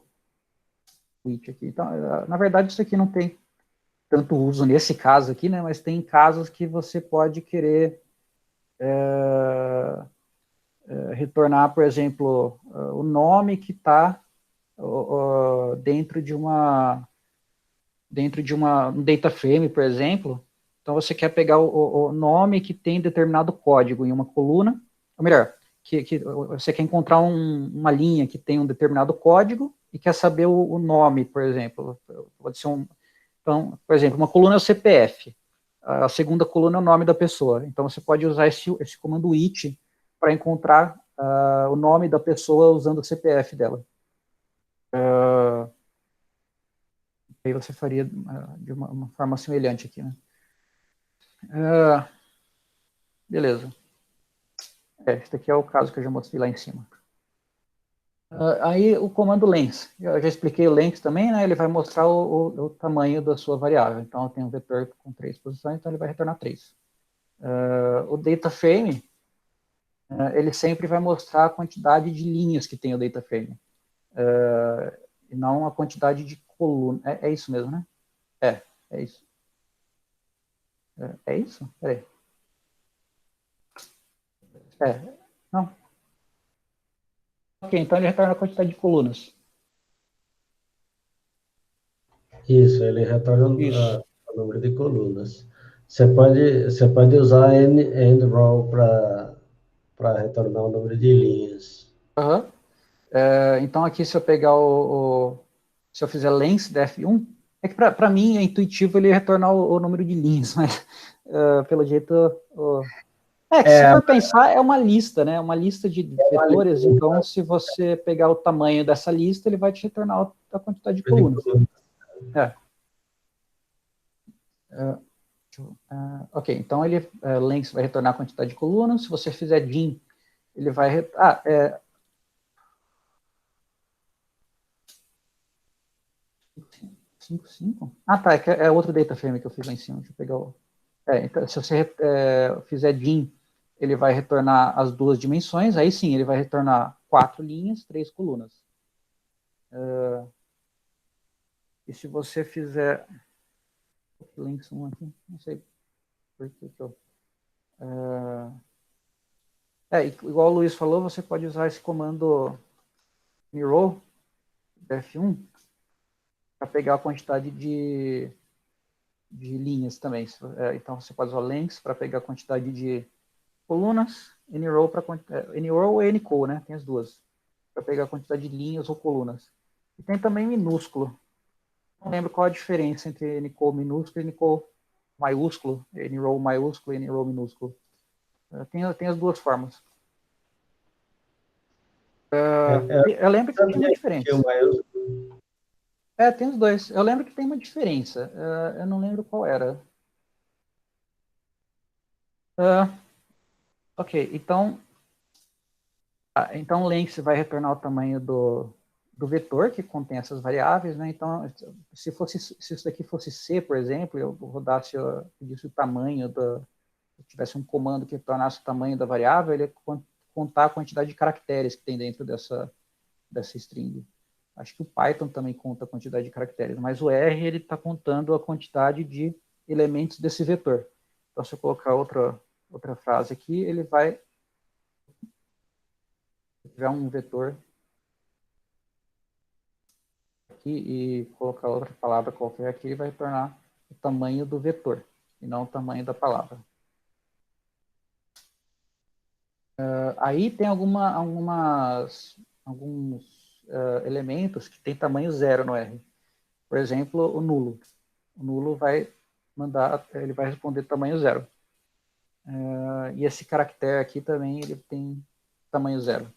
it aqui. Então, na verdade, isso aqui não tem tanto uso nesse caso aqui, né? Mas tem casos que você pode querer retornar, por exemplo, o nome que está dentro de um data frame, por exemplo. Então, você quer pegar o nome que tem determinado código em uma coluna, ou melhor, que você quer encontrar uma linha que tem um determinado código e quer saber o nome, por exemplo. Pode ser então, por exemplo, uma coluna é o CPF, a segunda coluna é o nome da pessoa. Então, você pode usar esse comando it para encontrar o nome da pessoa usando o CPF dela. Aí você faria de uma forma semelhante aqui, né? Beleza. Esse aqui é o caso que eu já mostrei lá em cima. Aí o comando length. Eu já expliquei o length também, né? Ele vai mostrar o tamanho da sua variável. Então, eu tenho um vetor com 3 posições, então ele vai retornar 3. O data frame, ele sempre vai mostrar a quantidade de linhas que tem o data frame. E não a quantidade de colunas. É isso mesmo, né? É isso. É isso? Peraí. Não. Ok, então ele retorna a quantidade de colunas. Isso, ele retorna o número de colunas. Você pode usar end row para retornar o número de linhas. Uhum. Então aqui, se eu pegar se eu fizer length def1, é que para mim é intuitivo ele retornar o número de linhas, mas pelo jeito... se for pensar, é uma lista, né? Uma lista de vetores, então se você pegar o tamanho dessa lista, ele vai te retornar a quantidade de colunas. Ok, então ele length vai retornar a quantidade de colunas. Se você fizer dim, ele vai... 5. Tá, é outro data frame que eu fiz lá em cima. Deixa eu pegar o... então, se você fizer dim, ele vai retornar as duas dimensões. Aí sim, ele vai retornar 4 linhas, 3 colunas. E se você fizer... links 1 aqui, não sei por que eu... igual o Luiz falou, você pode usar esse comando mirror, F1, para pegar a quantidade de linhas também. Então, você pode usar length para pegar a quantidade de colunas, nrow para nrow e ncol, né? Tem as duas, para pegar a quantidade de linhas ou colunas. E tem também minúsculo. Não lembro qual a diferença entre ncol minúsculo e ncol maiúsculo, nrow maiúsculo e nrow minúsculo. Tem as duas formas. Eu lembro que tem uma diferença. Tem os dois. Eu lembro que tem uma diferença. Eu não lembro qual era. Ok, então o length vai retornar o tamanho do vetor que contém essas variáveis, né? Então, se isso daqui fosse C, por exemplo, eu rodasse, pedisse o tamanho se tivesse um comando que retornasse o tamanho da variável, ele ia contar a quantidade de caracteres que tem dentro dessa string. Acho que o Python também conta a quantidade de caracteres, mas o R ele está contando a quantidade de elementos desse vetor. Então, se eu colocar outra frase aqui, ele vai... Se tiver um vetor aqui e colocar outra palavra qualquer aqui, ele vai tornar o tamanho do vetor, e não o tamanho da palavra. Aí tem alguns elementos que tem tamanho 0 no R. Por exemplo, o nulo. O nulo ele vai responder tamanho 0. E esse caractere aqui também ele tem tamanho 0.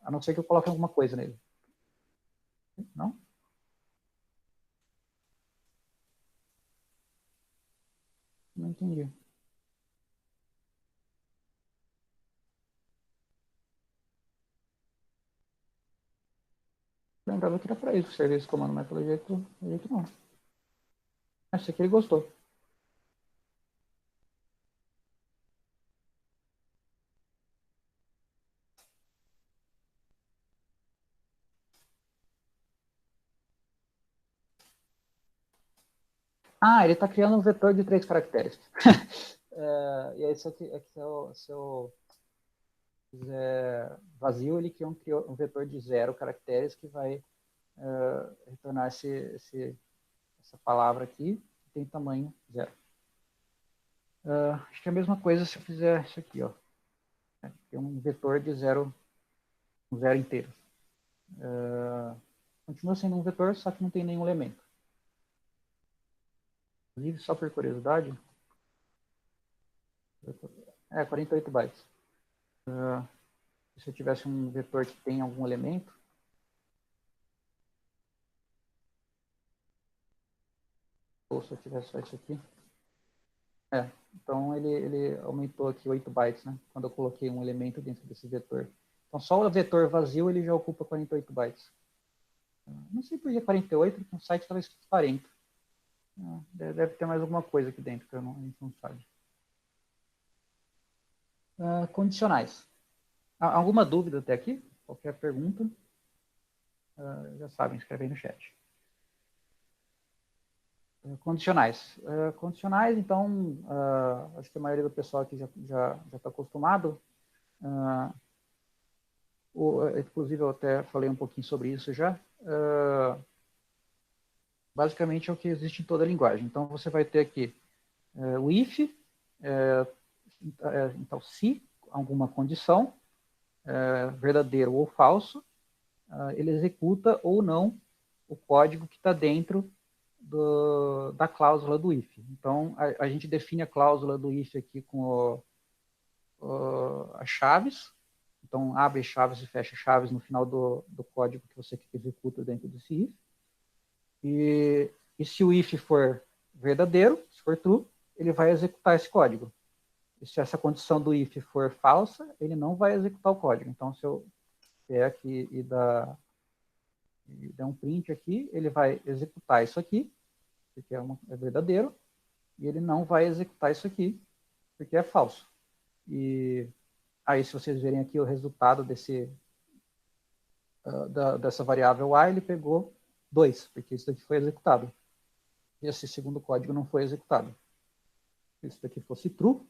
A não ser que eu coloque alguma coisa nele. Não? Não entendi. Lembrava que era para isso o serviço de comando, mas pelo jeito não. Esse aqui ele gostou. Ah, ele está criando um vetor de 3 caracteres. E aí, se eu fizer vazio, ele cria um vetor de 0 caracteres que vai retornar essa palavra aqui, que tem tamanho 0. Acho que é a mesma coisa se eu fizer isso aqui, ó. Tem um vetor de 0 inteiro. Continua sendo um vetor, só que não tem nenhum elemento. Inclusive, só por curiosidade, 48 bytes. Se eu tivesse um vetor que tem algum elemento, ou se eu tivesse só isso aqui, então ele aumentou aqui 8 bytes, né? Quando eu coloquei um elemento dentro desse vetor. Então só o vetor vazio ele já ocupa 48 bytes. Não sei por que 48, porque no site estava escrito 40. Deve ter mais alguma coisa aqui dentro que a gente não sabe. Condicionais. Alguma dúvida até aqui? Qualquer pergunta? Já sabem, escreve aí no chat. Condicionais. Condicionais, então, acho que a maioria do pessoal aqui já está acostumado. Inclusive, eu até falei um pouquinho sobre isso já. Basicamente, é o que existe em toda a linguagem. Então, você vai ter aqui o if, então, se alguma condição, verdadeiro ou falso, ele executa ou não o código que está dentro da cláusula do if. Então, a gente define a cláusula do if aqui com as chaves. Então, abre chaves e fecha chaves no final do código que você executa dentro desse if. E se o if for verdadeiro, se for true, ele vai executar esse código. E se essa condição do if for falsa, ele não vai executar o código. Então, se eu vier aqui e der um print aqui, ele vai executar isso aqui, porque é verdadeiro, e ele não vai executar isso aqui, porque é falso. E aí, se vocês verem aqui o resultado dessa variável a, ele pegou 2, porque isso daqui foi executado. E esse segundo código não foi executado. Se isso daqui fosse true,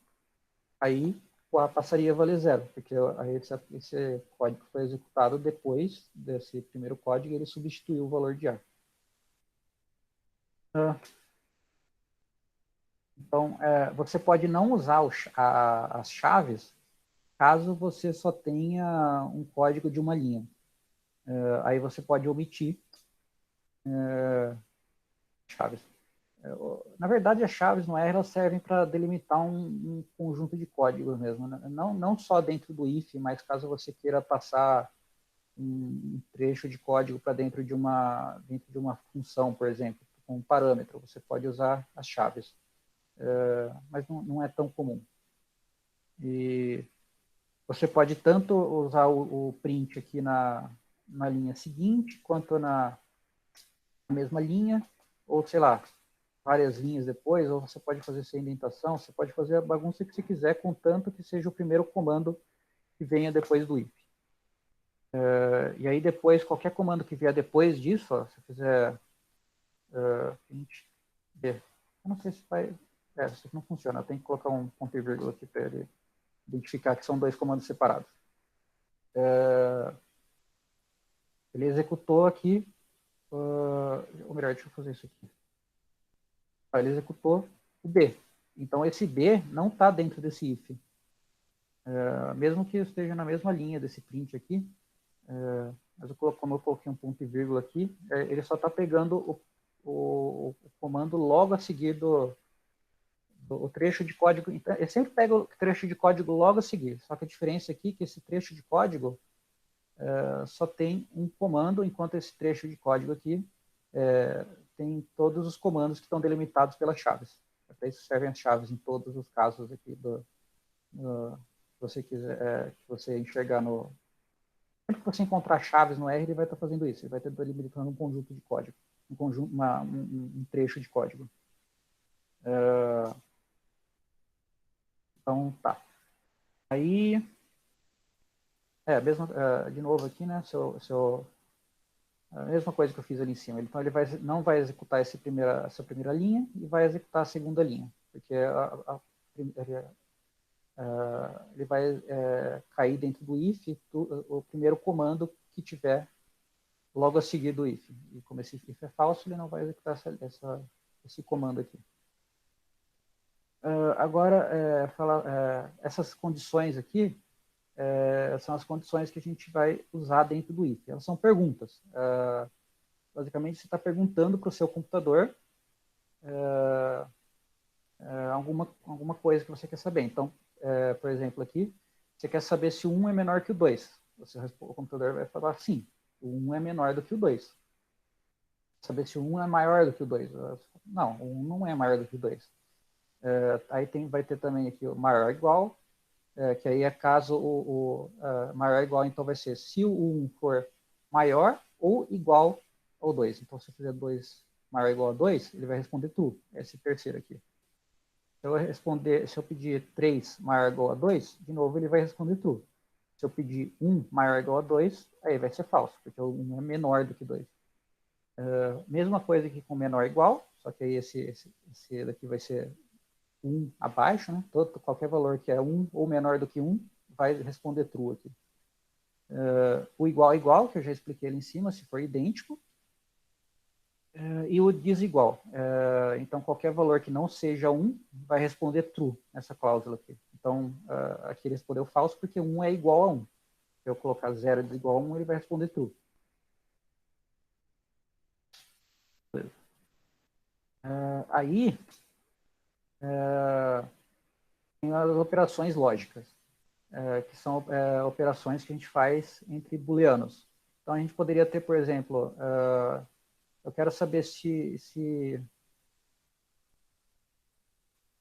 aí o a passaria a valer 0, porque aí esse código foi executado depois desse primeiro código e ele substituiu o valor de a. Então, você pode não usar as chaves caso você só tenha um código de uma linha. Aí você pode omitir chaves. Na verdade, as chaves no R elas servem para delimitar um conjunto de códigos mesmo. Né? Não só dentro do if, mas caso você queira passar um trecho de código para dentro de uma função, por exemplo, com um parâmetro, você pode usar as chaves. Mas não é tão comum. E você pode tanto usar o print aqui na linha seguinte, quanto na mesma linha, ou sei lá, várias linhas depois, ou você pode fazer sem indentação, você pode fazer a bagunça que você quiser, contanto que seja o primeiro comando que venha depois do if. E aí depois, qualquer comando que vier depois disso, ó, se eu fizer print B, eu não sei se vai... isso aqui não funciona, eu tenho que colocar um ponto e vírgula aqui para ele identificar que são dois comandos separados. Ele executou aqui, ou melhor, deixa eu fazer isso aqui. Ele executou o B. Então, esse B não está dentro desse if. Mesmo que eu esteja na mesma linha desse print aqui, mas como eu coloquei um ponto e vírgula aqui, ele só está pegando o comando logo a seguir do trecho de código. Então, ele sempre pega o trecho de código logo a seguir. Só que a diferença aqui é que esse trecho de código só tem um comando, enquanto esse trecho de código aqui tem todos os comandos que estão delimitados pelas chaves. Para isso servem as chaves em todos os casos aqui se você quiser que você enxergar no... Sempre que você encontrar chaves no R, ele vai estar fazendo isso. Ele vai estar delimitando um conjunto de código, um trecho de código. Então, tá. Aí, de novo aqui, né? A mesma coisa que eu fiz ali em cima. Então, ele não vai executar essa primeira linha e vai executar a segunda linha, porque ele vai cair dentro do if o primeiro comando que tiver logo a seguir do if. E como esse if é falso, ele não vai executar esse comando aqui. Agora, essas condições aqui são as condições que a gente vai usar dentro do if. Elas são perguntas. Basicamente, você está perguntando para o seu computador alguma coisa que você quer saber. Então, por exemplo, aqui, você quer saber se o 1 é menor que o 2. O computador vai falar sim, o 1 é menor do que o 2. Saber se o 1 é maior do que o 2. Não, o 1 não é maior do que o 2. Aí vai ter também aqui o maior ou igual, que aí é caso o maior ou igual, então vai ser se o 1 for maior ou igual ao 2. Então, se eu fizer 2 maior ou igual a 2, ele vai responder true, esse terceiro aqui. Se eu pedir 3 maior ou igual a 2, de novo ele vai responder true. Se eu pedir 1 maior ou igual a 2, aí vai ser falso, porque o 1 é menor do que 2. Mesma coisa aqui com menor ou igual, só que aí esse daqui vai ser 1 abaixo, né? Qualquer valor que é 1 ou menor do que 1 vai responder true aqui. O igual é igual, que eu já expliquei ali em cima, se for idêntico. E o desigual. Então, qualquer valor que não seja 1 vai responder true nessa cláusula aqui. Então, aqui ele respondeu falso porque 1 é igual a 1. Se eu colocar 0 é desigual a 1, ele vai responder true. Aí, tem as operações lógicas, que são operações que a gente faz entre booleanos. Então, a gente poderia ter, por exemplo, eu quero saber se...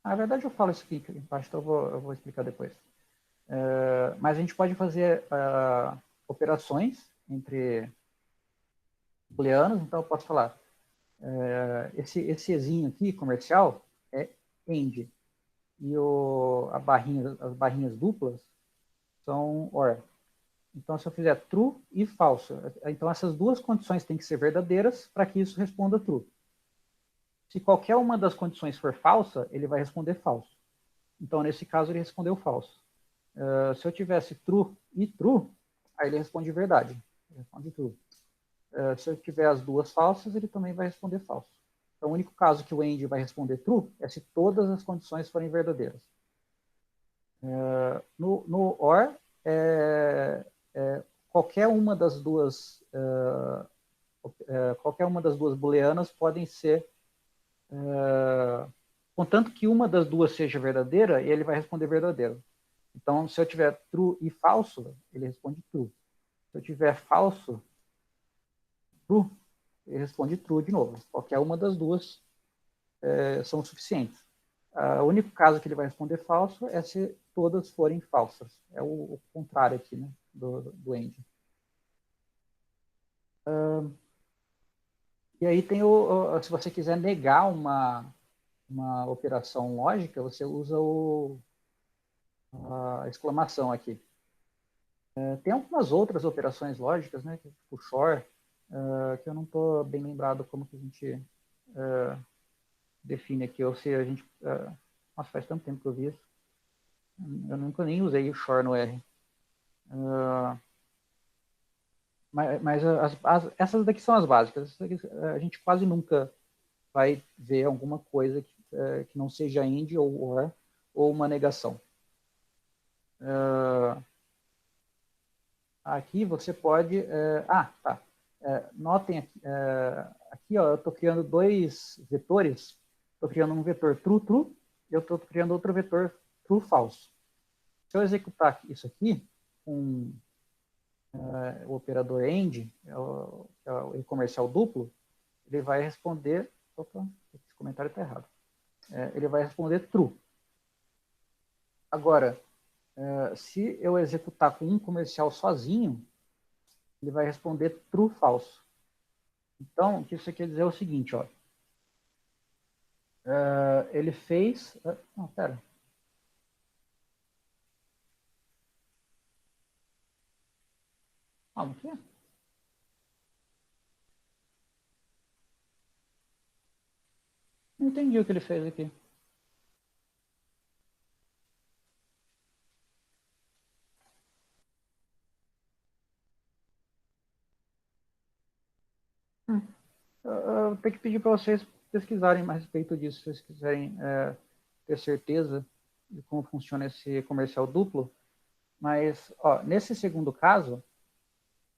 Na verdade, eu falo isso aqui embaixo, então eu vou explicar depois. Mas a gente pode fazer operações entre booleanos, então eu posso falar, esse Ezinho aqui, comercial, é AND. E as barrinhas duplas são OR. Então, se eu fizer true e falso, então essas duas condições têm que ser verdadeiras para que isso responda true. Se qualquer uma das condições for falsa, ele vai responder falso. Então, nesse caso, ele respondeu falso. Se eu tivesse true e true, aí ele responde verdade. Ele responde true. Se eu tiver as duas falsas, ele também vai responder falso. Então, o único caso que o AND vai responder true é se todas as condições forem verdadeiras. No OR, qualquer uma das duas booleanas podem ser, contanto que uma das duas seja verdadeira, ele vai responder verdadeiro. Então, se eu tiver true e falso, ele responde true. Se eu tiver falso, true, ele responde true de novo. Qualquer uma das duas são suficientes. O único caso que ele vai responder falso é se todas forem falsas. É o contrário aqui, né, do AND. E aí tem se você quiser negar uma operação lógica, você usa a exclamação aqui. Tem algumas outras operações lógicas, né, tipo o XOR, que eu não estou bem lembrado como que a gente define aqui, ou se a gente... nossa, faz tanto tempo que eu vi isso. Eu nunca nem usei o XOR no R. Mas essas daqui são as básicas. Daqui, a gente quase nunca vai ver alguma coisa que não seja AND ou OR ou uma negação. Aqui você pode... tá. Notem aqui, ó, eu estou criando dois vetores. Estou criando um vetor true, true, e eu estou criando outro vetor true, falso. Se eu executar isso aqui com o operador AND, o comercial duplo, ele vai responder... Opa, esse comentário está errado. Ele vai responder true. Agora, se eu executar com um comercial sozinho, ele vai responder true, falso. Então, o que isso quer dizer é o seguinte, ó. Ele fez... não, pera. O que é? Não entendi o que ele fez aqui. Eu tenho que pedir para vocês pesquisarem mais a respeito disso, se vocês quiserem ter certeza de como funciona esse comercial duplo. Mas, ó, nesse segundo caso,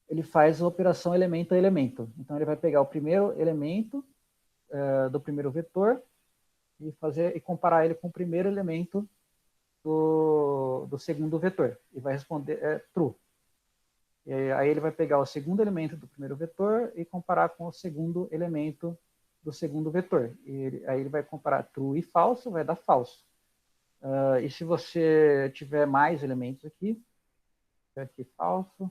ele faz a operação elemento a elemento. Então, ele vai pegar o primeiro elemento do primeiro vetor e comparar ele com o primeiro elemento do segundo vetor. E vai responder true. E aí ele vai pegar o segundo elemento do primeiro vetor e comparar com o segundo elemento do segundo vetor. Aí ele vai comparar true e falso, vai dar falso. E se você tiver mais elementos aqui falso,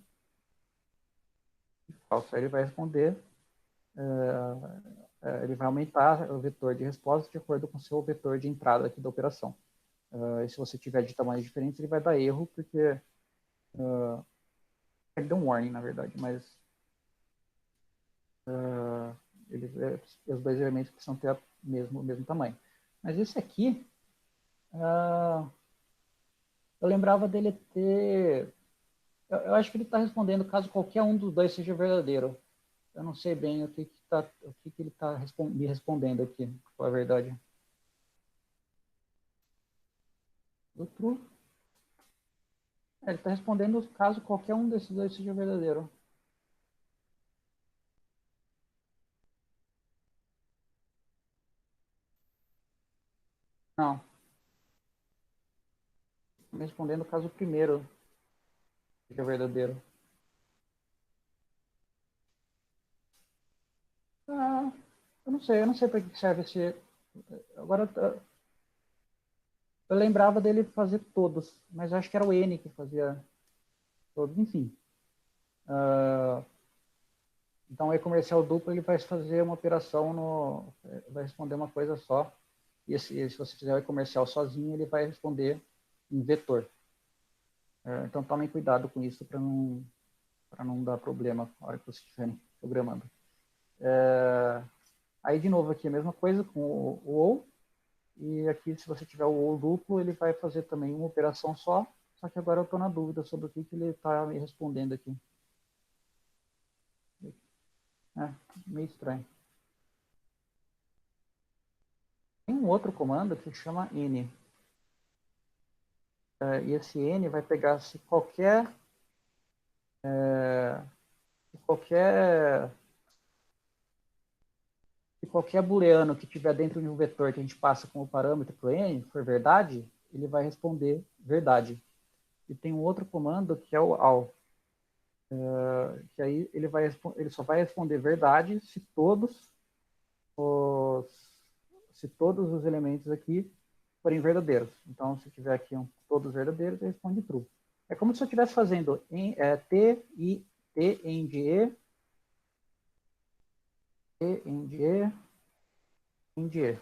falso, aí ele vai responder, ele vai aumentar o vetor de resposta de acordo com o seu vetor de entrada aqui da operação. E se você tiver de tamanhos diferentes, ele vai dar erro, porque ele deu um warning, na verdade, mas os dois elementos precisam ter o mesmo tamanho. Mas esse aqui, eu lembrava dele ter... Eu acho que ele está respondendo caso qualquer um dos dois seja verdadeiro. Eu não sei bem o que ele está me respondendo aqui, com a verdade. Do true. Ele está respondendo caso qualquer um desses dois seja verdadeiro. Não. Está respondendo caso o primeiro seja verdadeiro. Eu não sei para que serve esse... Agora, eu lembrava dele fazer todos, mas eu acho que era o N que fazia todos, enfim. Então, o e-comercial duplo, ele vai fazer uma operação, vai responder uma coisa só, e se você fizer o e-comercial sozinho, ele vai responder em vetor. Então, tomem cuidado com isso para não dar problema na hora que vocês estiverem programando. Aí, de novo, aqui a mesma coisa com o OU, e aqui, se você tiver o OU duplo, ele vai fazer também uma operação só que agora eu estou na dúvida sobre o que ele está me respondendo aqui. Meio estranho. Tem um outro comando que chama N. E esse N vai pegar se qualquer booleano que tiver dentro de um vetor que a gente passa como parâmetro para o N for verdade, ele vai responder verdade. E tem um outro comando que é o AL. Que aí ele só vai responder verdade se todos os elementos aqui forem verdadeiros. Então, se tiver aqui todos verdadeiros, ele responde true. É como se eu estivesse fazendo T, I, T, AND E, T, AND E, AND E.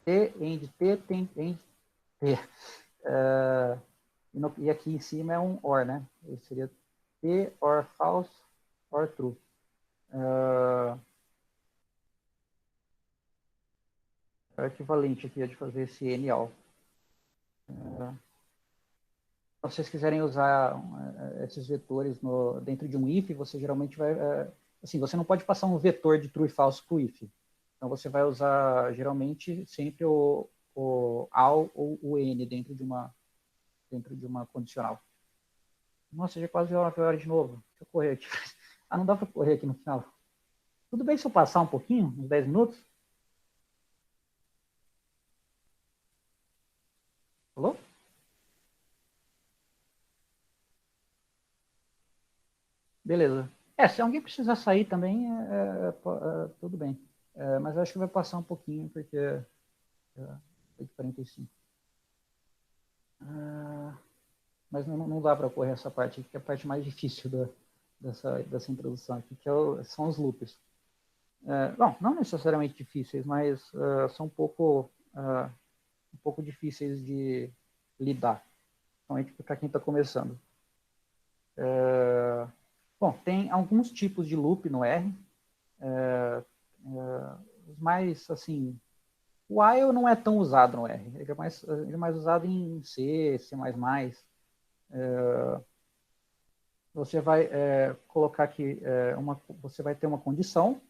T, AND T, tem AND T. E aqui em cima é um OR, né? Ele seria T, OR false, OR true. É o equivalente aqui de fazer esse NAL. Se vocês quiserem usar esses vetores dentro de um if, você geralmente vai... assim, você não pode passar um vetor de true e false para o if. Então, você vai usar, geralmente, sempre o AL ou o N dentro de uma condicional. Nossa, já quase 9 horas de novo. Deixa eu correr aqui. Ah, não dá para correr aqui no final. Tudo bem se eu passar um pouquinho, uns 10 minutos? Alô? Beleza. Se alguém precisar sair também, tudo bem. Mas eu acho que vai passar um pouquinho, porque é 8h45. Mas não dá para correr essa parte aqui, que é a parte mais difícil dessa introdução aqui, que são os loops. Bom, não necessariamente difíceis, mas são um pouco difíceis de lidar, principalmente para quem está começando. Bom, tem alguns tipos de loop no R. Os mais, assim... O while não é tão usado no R. Ele é mais usado em C, C++. Você vai colocar aqui, você vai ter uma condição,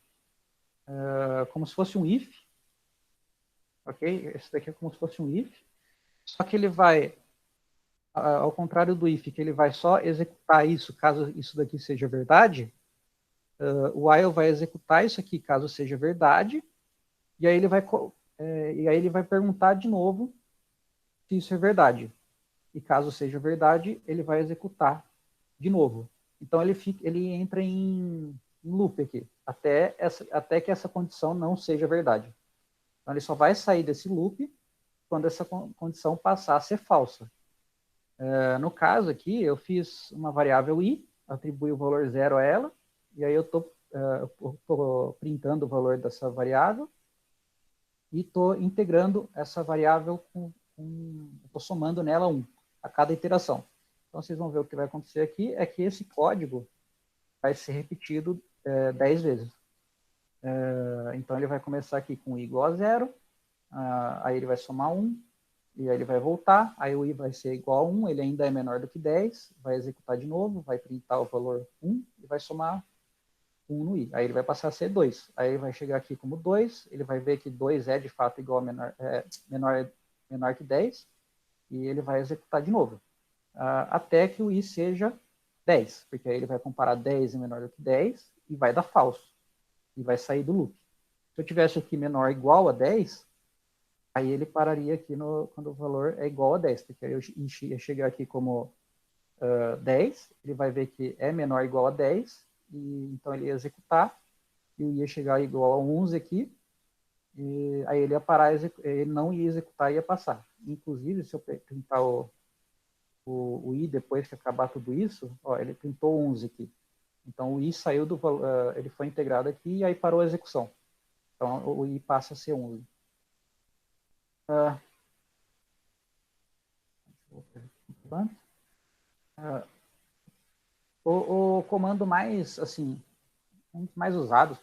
como se fosse um if. Ok? Esse daqui é como se fosse um if. Só que ele vai, ao contrário do if, que ele vai só executar isso caso isso daqui seja verdade, o while vai executar isso aqui caso seja verdade, e aí ele vai perguntar de novo se isso é verdade. E caso seja verdade, ele vai executar de novo. Então ele entra em loop aqui, até que essa condição não seja verdade. Então ele só vai sair desse loop quando essa condição passar a ser falsa. No caso aqui, eu fiz uma variável i, atribuí o valor 0 a ela, e aí eu estou printando o valor dessa variável e estou integrando essa variável estou somando nela 1 a cada iteração. Então, vocês vão ver o que vai acontecer aqui, é que esse código vai ser repetido 10 vezes. Então, ele vai começar aqui com i igual a 0, aí ele vai somar 1, e aí ele vai voltar, aí o i vai ser igual a 1, ele ainda é menor do que 10, vai executar de novo, vai printar o valor 1 e vai somar 1 no i. Aí ele vai passar a ser 2. Aí ele vai chegar aqui como 2, ele vai ver que 2 é de fato igual a menor que 10, e ele vai executar de novo, até que o i seja 10, porque aí ele vai comparar 10 é menor do que 10 e vai dar falso, e vai sair do loop. Se eu tivesse aqui menor ou igual a 10, aí ele pararia aqui quando o valor é igual a 10, porque aí eu ia chegar aqui como 10, ele vai ver que é menor ou igual a 10, e então ele ia executar, e ia chegar igual a 11 aqui, e aí ele ia parar, ele não ia executar, ia passar. Inclusive, se eu printar o i depois que acabar tudo isso, ele printou 11 aqui. Então o i saiu ele foi integrado aqui e aí parou a execução. Então o i passa a ser 11. O comando mais, assim, um dos mais usados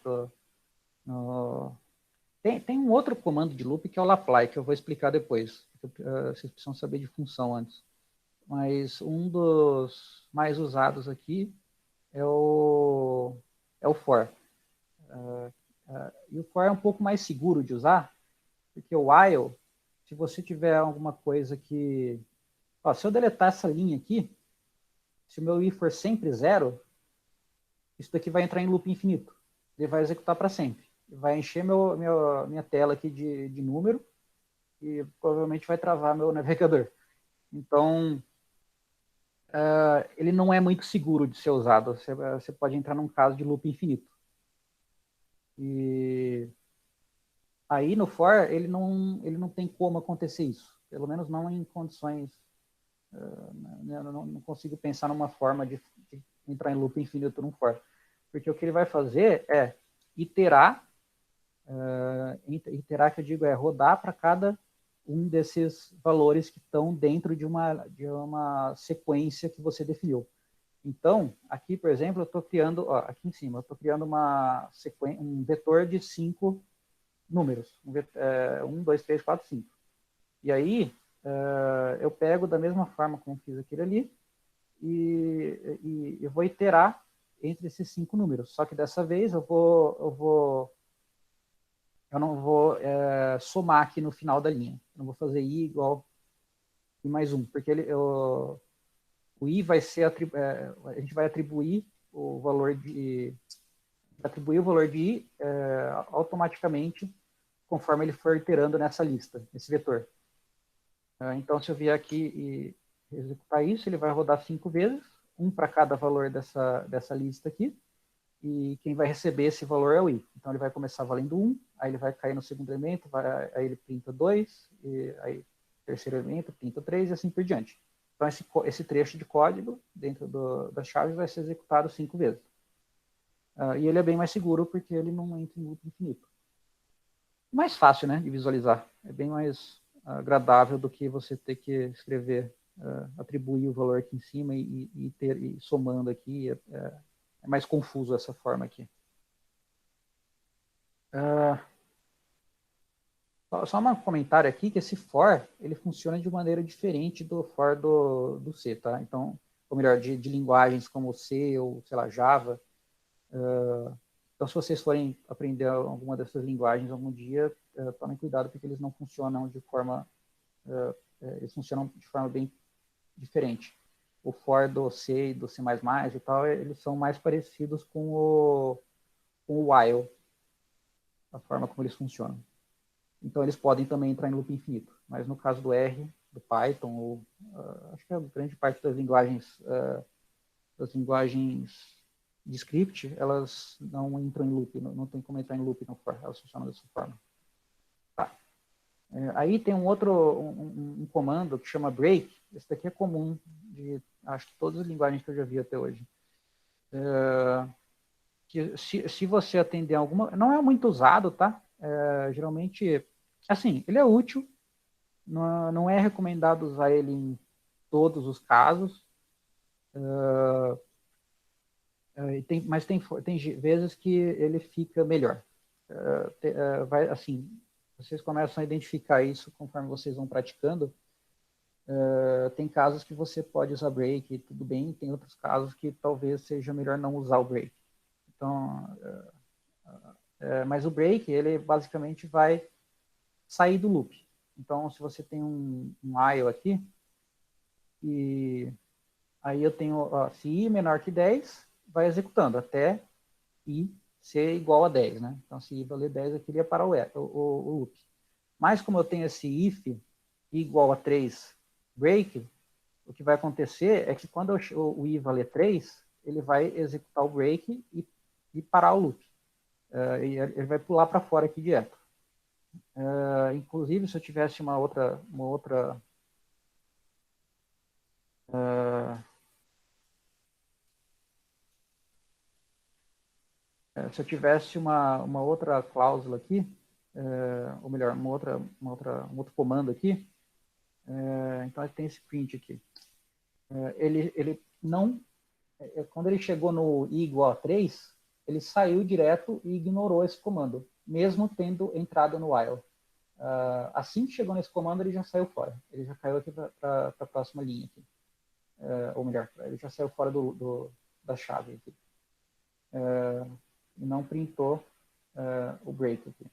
tem um outro comando de loop que é o lapply, que eu vou explicar depois. Vocês precisam saber de função antes. Mas um dos mais usados aqui é o for. E o for é um pouco mais seguro de usar, porque o while, se você tiver alguma coisa que... se eu deletar essa linha aqui, se o meu i for sempre 0, isso daqui vai entrar em loop infinito. Ele vai executar para sempre. Vai encher minha tela aqui de número e provavelmente vai travar meu navegador. Então, ele não é muito seguro de ser usado. Você pode entrar num caso de loop infinito. E aí no for, ele não tem como acontecer isso. Pelo menos não em condições... eu não consigo pensar numa forma de entrar em loop infinito num for. Porque o que ele vai fazer é iterar, que eu digo é rodar para cada um desses valores que estão dentro de uma sequência que você definiu. Então, aqui, por exemplo, eu estou criando, ó, aqui em cima, eu estou criando um vetor de 5 números. 1, 2, 3, 4, 5. E aí, eu pego da mesma forma como fiz aquele ali, e eu vou iterar entre esses 5 números. Só que dessa vez eu não vou somar aqui no final da linha. Eu não vou fazer i igual i mais 1, porque o i vai ser a gente vai atribuir o valor de i automaticamente conforme ele for iterando nessa lista, nesse vetor. Então, se eu vier aqui e executar isso, ele vai rodar 5 vezes, um para cada valor dessa lista aqui, e quem vai receber esse valor é o i. Então, ele vai começar valendo 1, aí ele vai cair no segundo elemento, aí ele printa 2, e aí terceiro elemento, printa 3, e assim por diante. Então, esse trecho de código dentro das chaves vai ser executado 5 vezes. E ele é bem mais seguro porque ele não entra em loop infinito. Mais fácil, né, de visualizar. É bem mais agradável do que você ter que escrever, atribuir o valor aqui em cima e somando aqui. É mais confuso essa forma aqui. Só um comentário aqui, que esse for, ele funciona de maneira diferente do for do C, tá? Então, ou melhor, de linguagens como C ou, sei lá, Java. Então, se vocês forem aprender alguma dessas linguagens algum dia, tomem cuidado, porque eles não funcionam de forma... eles funcionam de forma bem diferente. O for do C e do C++ e tal, eles são mais parecidos com o while, a forma como eles funcionam. Então, eles podem também entrar em loop infinito. Mas no caso do R, do Python, ou acho que a grande parte das linguagens de script, elas não entram em loop, não tem como entrar em loop no for, elas funcionam dessa forma. Tá. Aí tem um comando que chama break. Esse daqui é comum de, acho que todas as linguagens que eu já vi até hoje. Que se você atender alguma... Não é muito usado, tá? Geralmente, assim, ele é útil, não é recomendado usar ele em todos os casos, mas tem vezes que ele fica melhor. Assim, vocês começam a identificar isso conforme vocês vão praticando. Tem casos que você pode usar break, tudo bem, tem outros casos que talvez seja melhor não usar o break. Então, mas o break, ele basicamente vai sair do loop. Então, se você tem um while aqui, e aí eu tenho, se i menor que 10, vai executando até i ser igual a 10, né? Então, se i valer 10, aqui ele ia parar o loop. Mas como eu tenho esse if i igual a 3 break, o que vai acontecer é que quando o i valer 3, ele vai executar o break e parar o loop. E ele vai pular para fora aqui direto. Inclusive, se eu tivesse uma outra se eu tivesse uma outra cláusula aqui, ou melhor, um outro comando aqui, então tem esse print aqui. Ele não, quando ele chegou no i igual a 3, ele saiu direto e ignorou esse comando, mesmo tendo entrado no while. Assim que chegou nesse comando, ele já saiu fora. Ele já caiu aqui para a próxima linha aqui. Ou melhor, ele já saiu fora da chave aqui. E não printou o break aqui.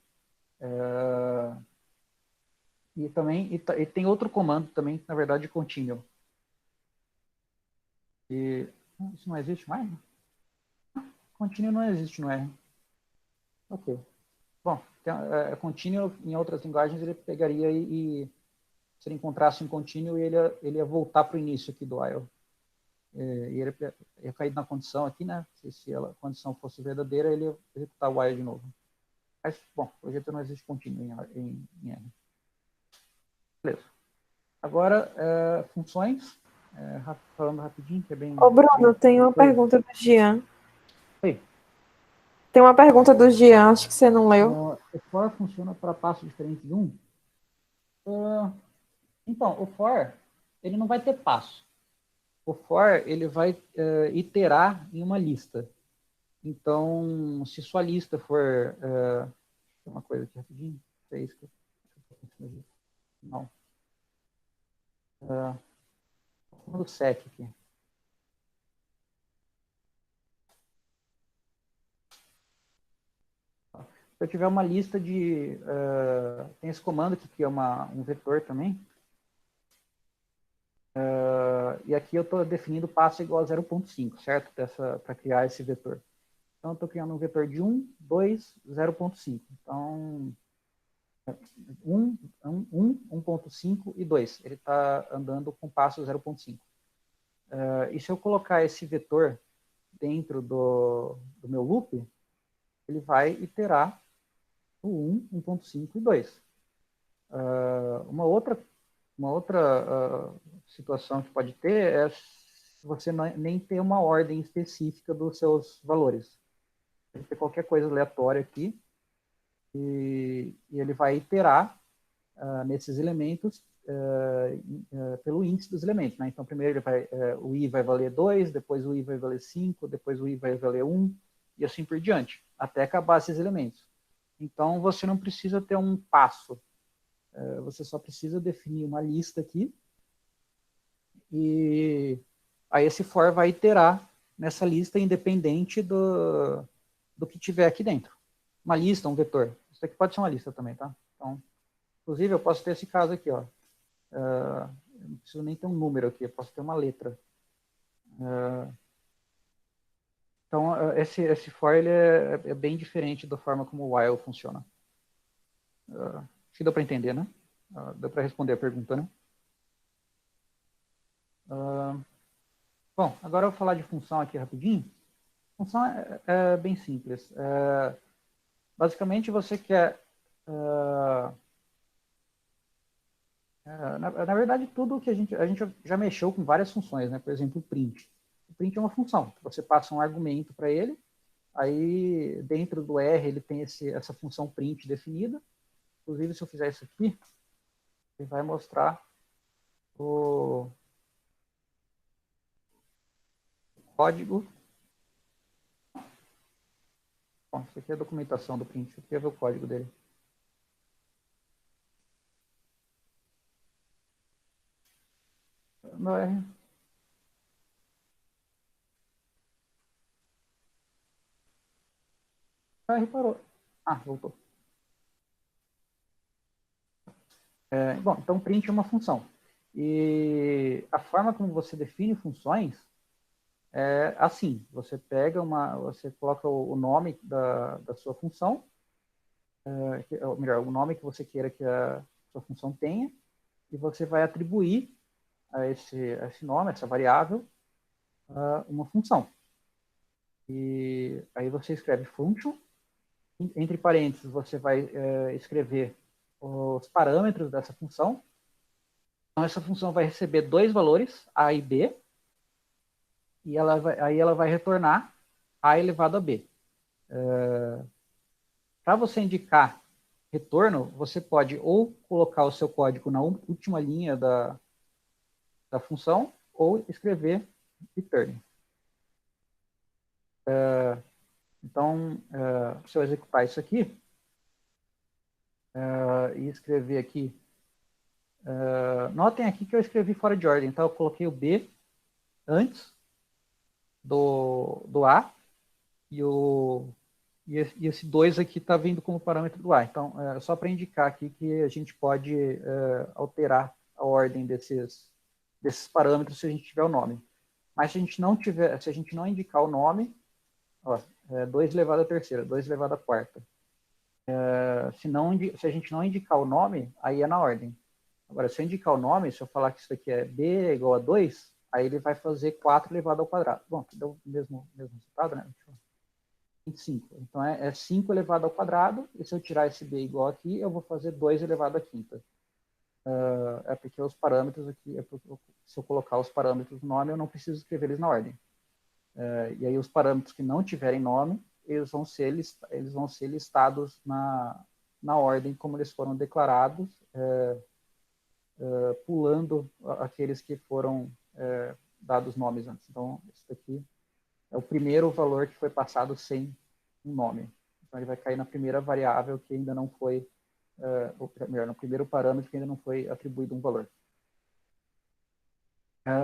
E também e tem outro comando também, que na verdade é continual. E isso não existe mais? Continual não existe no R. Ok. Bom, continual em outras linguagens ele pegaria e se ele encontrasse um continual, ele ia voltar para o início aqui do while. E ele ia cair na condição aqui, né? Se a condição fosse verdadeira, ele ia executar o while de novo. Mas, bom, hoje não existe continuo em R. Beleza. Agora, funções. Falando rapidinho, que é bem... Ô, Bruno, tem uma pergunta do Jean. Oi. Tem uma pergunta do Jean, acho que você não leu. O for funciona para passos diferentes de 1? Então, o for, ele não vai ter passo. O for, ele vai iterar em uma lista. Então, se sua lista for... uma coisa aqui rapidinho. É isso que eu... Não. No sec aqui. Se eu tiver uma lista de... tem esse comando que é um vetor também. E aqui eu estou definindo passo igual a 0.5, certo? Para criar esse vetor. Então, eu estou criando um vetor de 1, 2, 0.5. Então, 1, 1.5 e 2. Ele está andando com passo 0.5. E se eu colocar esse vetor dentro do meu loop, ele vai iterar o 1, 1.5 e 2. Uma outra situação que pode ter é se você nem ter uma ordem específica dos seus valores. Pode ter qualquer coisa aleatória aqui e ele vai iterar nesses elementos pelo índice dos elementos. Né? Então, primeiro o i vai valer 2, depois o i vai valer 5, depois o i vai valer 1, e assim por diante, até acabar esses elementos. Então, você não precisa ter um passo. Você só precisa definir uma lista aqui, e aí esse for vai iterar nessa lista independente do que tiver aqui dentro. Uma lista, um vetor. Isso aqui pode ser uma lista também, tá? Então, inclusive, eu posso ter esse caso aqui, ó. Eu não preciso nem ter um número aqui, eu posso ter uma letra. Então, esse for ele é bem diferente da forma como o while funciona. Acho que deu para entender, né? Deu para responder a pergunta, né? Bom, agora eu vou falar de função aqui rapidinho. Função é bem simples. Basicamente, você quer... na verdade, tudo que a gente já mexeu com várias funções, né? Por exemplo, o print. O print é uma função. Você passa um argumento para ele, aí dentro do R ele tem essa função print definida. Inclusive, se eu fizer isso aqui, ele vai mostrar o código. Bom, isso aqui é a documentação do print, aqui é ver o código dele. No R. Ah, reparou. Ah, voltou. Bom, então print é uma função. E a forma como você define funções é assim. Você você coloca o nome da sua função, ou melhor, o nome que você queira que a sua função tenha, e você vai atribuir a esse nome, essa variável, uma função. E aí você escreve function, entre parênteses você vai escrever os parâmetros dessa função. Então essa função vai receber dois valores, a e b, e aí ela vai retornar a elevado a b. Para você indicar retorno, você pode ou colocar o seu código na última linha da função, ou escrever return. Então, se eu executar isso aqui, e escrever aqui, notem aqui que eu escrevi fora de ordem, então eu coloquei o B antes do A, e esse 2 aqui está vindo como parâmetro do A. Então, só para indicar aqui que a gente pode alterar a ordem desses parâmetros se a gente tiver o nome. Mas se a gente não indicar o nome, 2 elevado a terceira, 2 elevado a quarta. Se a gente não indicar o nome, aí é na ordem. Agora, se eu indicar o nome, se eu falar que isso aqui é B igual a 2, aí ele vai fazer 4 elevado ao quadrado. Bom, aqui deu o mesmo resultado, né? 25. Então, é 5 elevado ao quadrado, e se eu tirar esse B igual aqui, eu vou fazer 2 elevado à quinta. Porque os parâmetros aqui, se eu colocar os parâmetros no nome, eu não preciso escrever eles na ordem. E aí os parâmetros que não tiverem nome, eles vão ser listados na ordem como eles foram declarados, pulando aqueles que foram dados nomes antes. Então, esse daqui é o primeiro valor que foi passado sem um nome. Então, ele vai cair na primeira variável que ainda não foi, ou melhor, no primeiro parâmetro que ainda não foi atribuído um valor.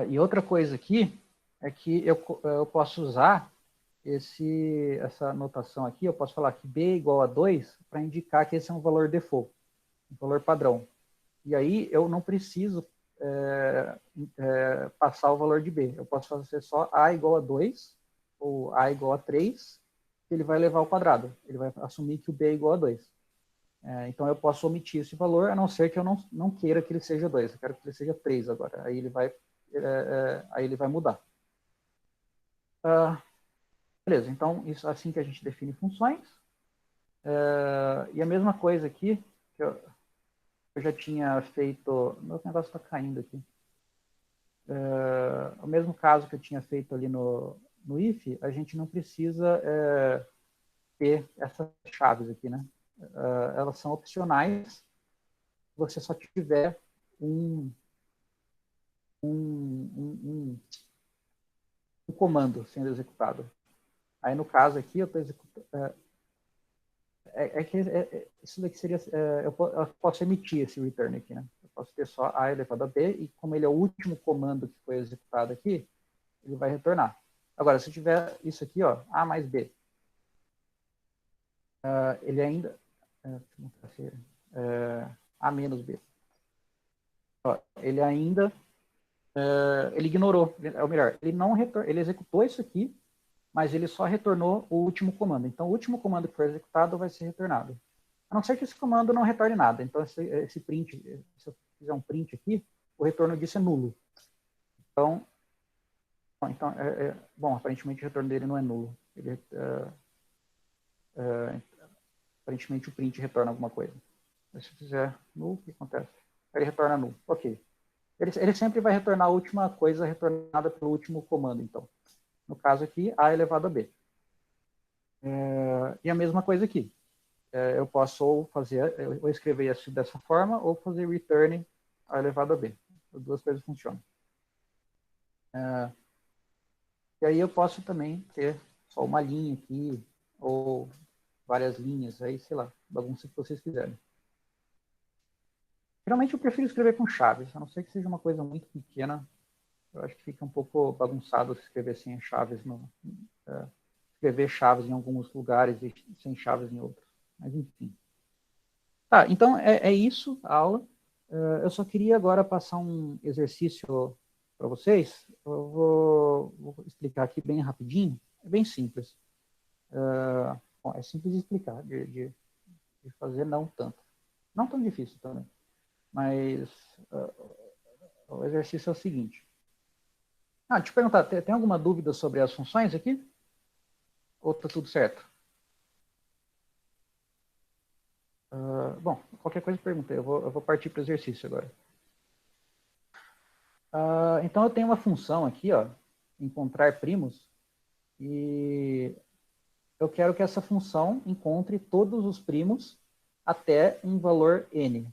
E outra coisa aqui é que eu posso usar essa notação aqui, eu posso falar que B é igual a 2 para indicar que esse é um valor default, um valor padrão. E aí eu não preciso passar o valor de B. Eu posso fazer só A igual a 2 ou A igual a 3, que ele vai levar ao quadrado. Ele vai assumir que o B é igual a 2. Então eu posso omitir esse valor, a não ser que eu não queira que ele seja 2. Eu quero que ele seja 3 agora. Aí ele vai mudar. Beleza, então isso é assim que a gente define funções. E a mesma coisa aqui, que eu já tinha feito... Meu negócio está caindo aqui. O mesmo caso que eu tinha feito ali no if, a gente não precisa ter essas chaves aqui, né? Elas são opcionais se você só tiver um comando sendo executado. Aí, no caso aqui, eu estou executando... isso daqui seria... eu posso emitir esse return aqui, né? Eu posso ter só A elevado a B, e como ele é o último comando que foi executado aqui, ele vai retornar. Agora, se eu tiver isso aqui, ó, A mais B, ele ainda... A menos B. Ó, ele ainda... ele ignorou, ou melhor, ele executou isso aqui, mas ele só retornou o último comando. Então, o último comando que foi executado vai ser retornado. A não ser que esse comando não retorne nada. Então, esse print, se eu fizer um print aqui, o retorno disso é nulo. Então bom, aparentemente o retorno dele não é nulo. Aparentemente o print retorna alguma coisa. Mas se eu fizer nulo, o que acontece? Ele retorna nulo. Ok. Ele sempre vai retornar a última coisa retornada pelo último comando, então. No caso aqui, A elevado a B. E a mesma coisa aqui. Eu posso ou escrever isso dessa forma, ou fazer return A elevado a B. As duas coisas funcionam. E aí eu posso também ter só uma linha aqui, ou várias linhas, aí, sei lá, bagunça que vocês quiserem. Geralmente eu prefiro escrever com chaves, a não ser que seja uma coisa muito pequena. Eu acho que fica um pouco bagunçado se escrever sem chaves. Escrever chaves em alguns lugares e sem chaves em outros. Mas, enfim. Tá, então é isso a aula. Eu só queria agora passar um exercício para vocês. Eu vou explicar aqui bem rapidinho. É bem simples. Bom, é simples de explicar, de fazer não tanto. Não tão difícil também. Mas o exercício é o seguinte. Deixa eu perguntar, tem alguma dúvida sobre as funções aqui? Ou está tudo certo? Bom, qualquer coisa pergunta. Eu vou partir para o exercício agora. Então, eu tenho uma função aqui, ó, encontrar primos, e eu quero que essa função encontre todos os primos até um valor n,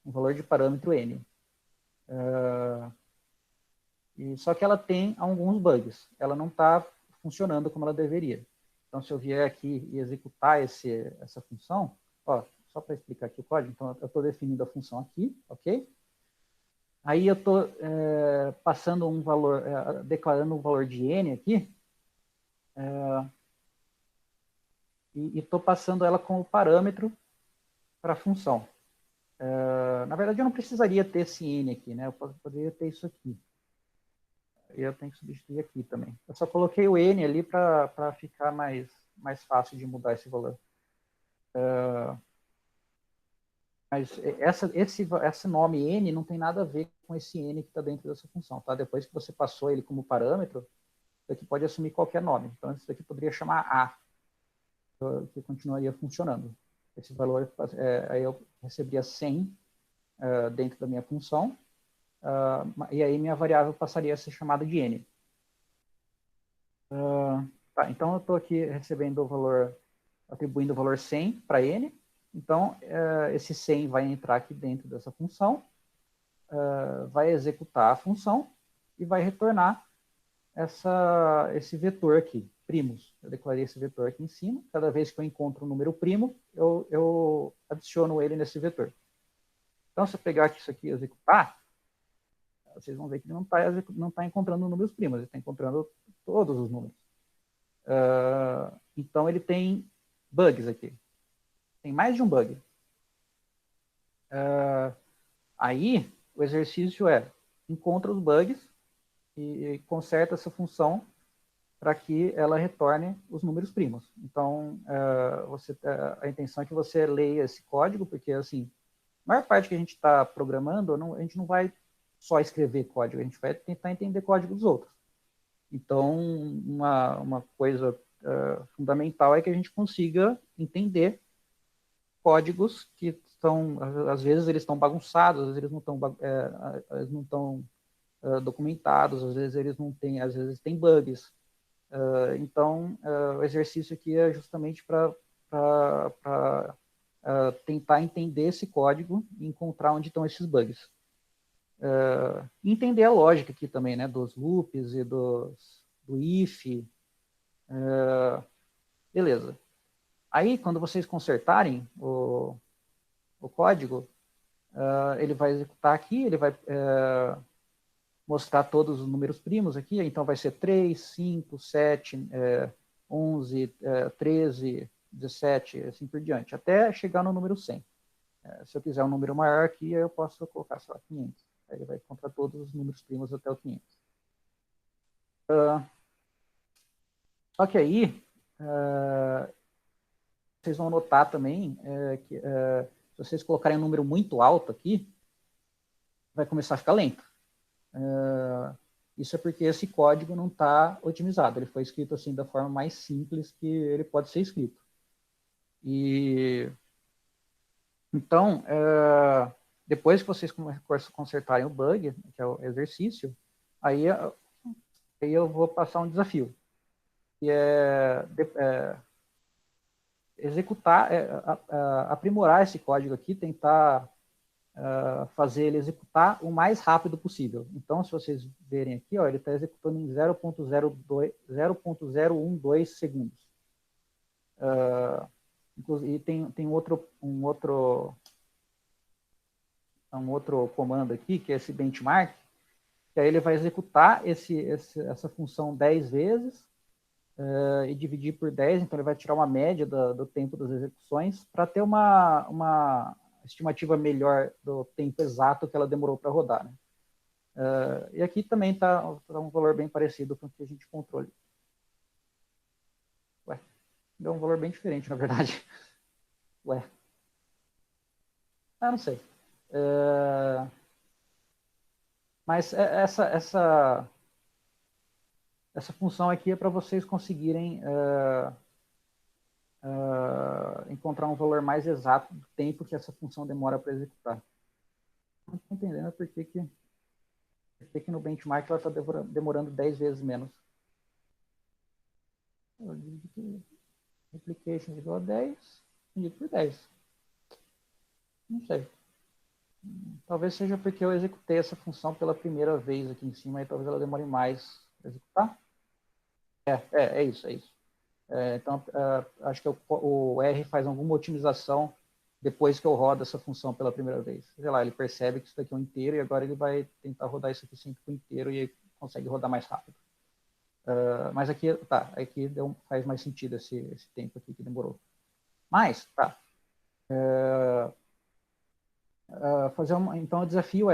um valor de parâmetro n. Só que ela tem alguns bugs. Ela não está funcionando como ela deveria. Então, se eu vier aqui e executar essa função, ó, só para explicar aqui o código, então eu estou definindo a função aqui, ok? Aí eu estou passando um valor, declarando um valor de n aqui, e estou passando ela como parâmetro para a função. Na verdade, eu não precisaria ter esse n aqui, né? Eu poderia ter isso aqui. Eu tenho que substituir aqui também. Eu só coloquei o n ali para ficar mais fácil de mudar esse valor. Mas esse nome n não tem nada a ver com esse n que está dentro dessa função. Tá? Depois que você passou ele como parâmetro, isso aqui pode assumir qualquer nome. Então, isso aqui poderia chamar a, que continuaria funcionando. Esse valor, aí eu receberia 100 dentro da minha função, e aí minha variável passaria a ser chamada de n. Tá, então eu estou aqui recebendo o valor, atribuindo o valor 100 para n. Então, esse 100 vai entrar aqui dentro dessa função. vai executar a função e vai retornar esse vetor aqui, primos. Eu declarei esse vetor aqui em cima. Cada vez que eu encontro um número primo, eu adiciono ele nesse vetor. Então, se eu pegar aqui isso aqui e executar, vocês vão ver que ele não tá encontrando números primos, ele está encontrando todos os números. Então, ele tem bugs aqui. Tem mais de um bug. Aí, o exercício encontra os bugs e conserta essa função para que ela retorne os números primos. Então, a intenção é que você leia esse código, porque, assim, a maior parte que a gente está programando, a gente não vai só escrever código, a gente vai tentar entender código dos outros. Então, uma coisa fundamental é que a gente consiga entender códigos que estão, às vezes eles estão bagunçados, às vezes eles não estão documentados, às vezes eles não têm, às vezes tem bugs. Então, o exercício aqui é justamente para tentar entender esse código e encontrar onde estão esses bugs. Entender a lógica aqui também, né, dos loops e do if. Beleza. Aí, quando vocês consertarem o código, ele vai executar aqui, ele vai mostrar todos os números primos aqui, então vai ser 3, 5, 7, 11, 13, 17, assim por diante, até chegar no número 100. Se eu quiser um número maior aqui, eu posso colocar, sei lá, 500. Aí ele vai encontrar todos os números primos até o 500. Só que aí, vocês vão notar também que se vocês colocarem um número muito alto aqui, vai começar a ficar lento. Isso é porque esse código não está otimizado. Ele foi escrito assim da forma mais simples que ele pode ser escrito. E então, depois que vocês consertarem o bug, que é o exercício, aí eu vou passar um desafio, que é executar, aprimorar esse código aqui, tentar fazer ele executar o mais rápido possível. Então, se vocês verem aqui, ele está executando em 0.012 segundos. E tem um outro comando aqui, que é esse benchmark, que aí ele vai executar essa função 10 vezes e dividir por 10, então ele vai tirar uma média do tempo das execuções para ter uma estimativa melhor do tempo exato que ela demorou para rodar. Né? E aqui também está um valor bem parecido com o que a gente controle. Ué, deu um valor bem diferente, na verdade. Ué. Não sei. Mas essa função aqui é para vocês conseguirem encontrar um valor mais exato do tempo que essa função demora para executar. Não estou entendendo por que no benchmark ela está demorando 10 vezes menos. Replication igual a 10, dividido por 10. Não sei. Talvez seja porque eu executei essa função pela primeira vez aqui em cima e talvez ela demore mais para executar. É isso. Então, acho que o R faz alguma otimização depois que eu rodo essa função pela primeira vez. Sei lá, ele percebe que isso daqui é um inteiro e agora ele vai tentar rodar isso aqui sempre com inteiro e aí consegue rodar mais rápido. Mas aqui faz mais sentido esse tempo aqui que demorou. Mas, tá. Então, o desafio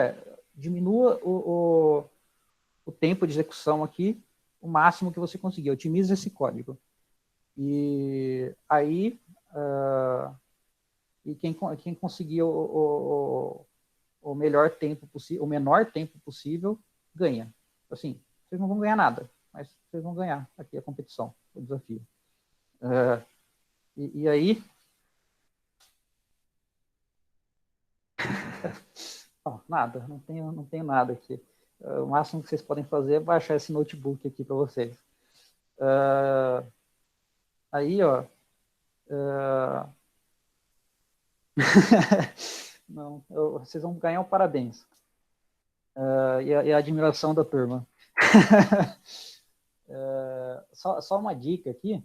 diminua o tempo de execução aqui o máximo que você conseguir. Otimize esse código. E aí, quem conseguir o melhor tempo possível, o menor tempo possível, ganha. Assim, vocês não vão ganhar nada, mas vocês vão ganhar aqui a competição, o desafio. E aí... nada, não tenho nada aqui. O máximo que vocês podem fazer é baixar esse notebook aqui para vocês. Aí, não, vocês vão ganhar um parabéns. e a admiração da turma. Só uma dica aqui,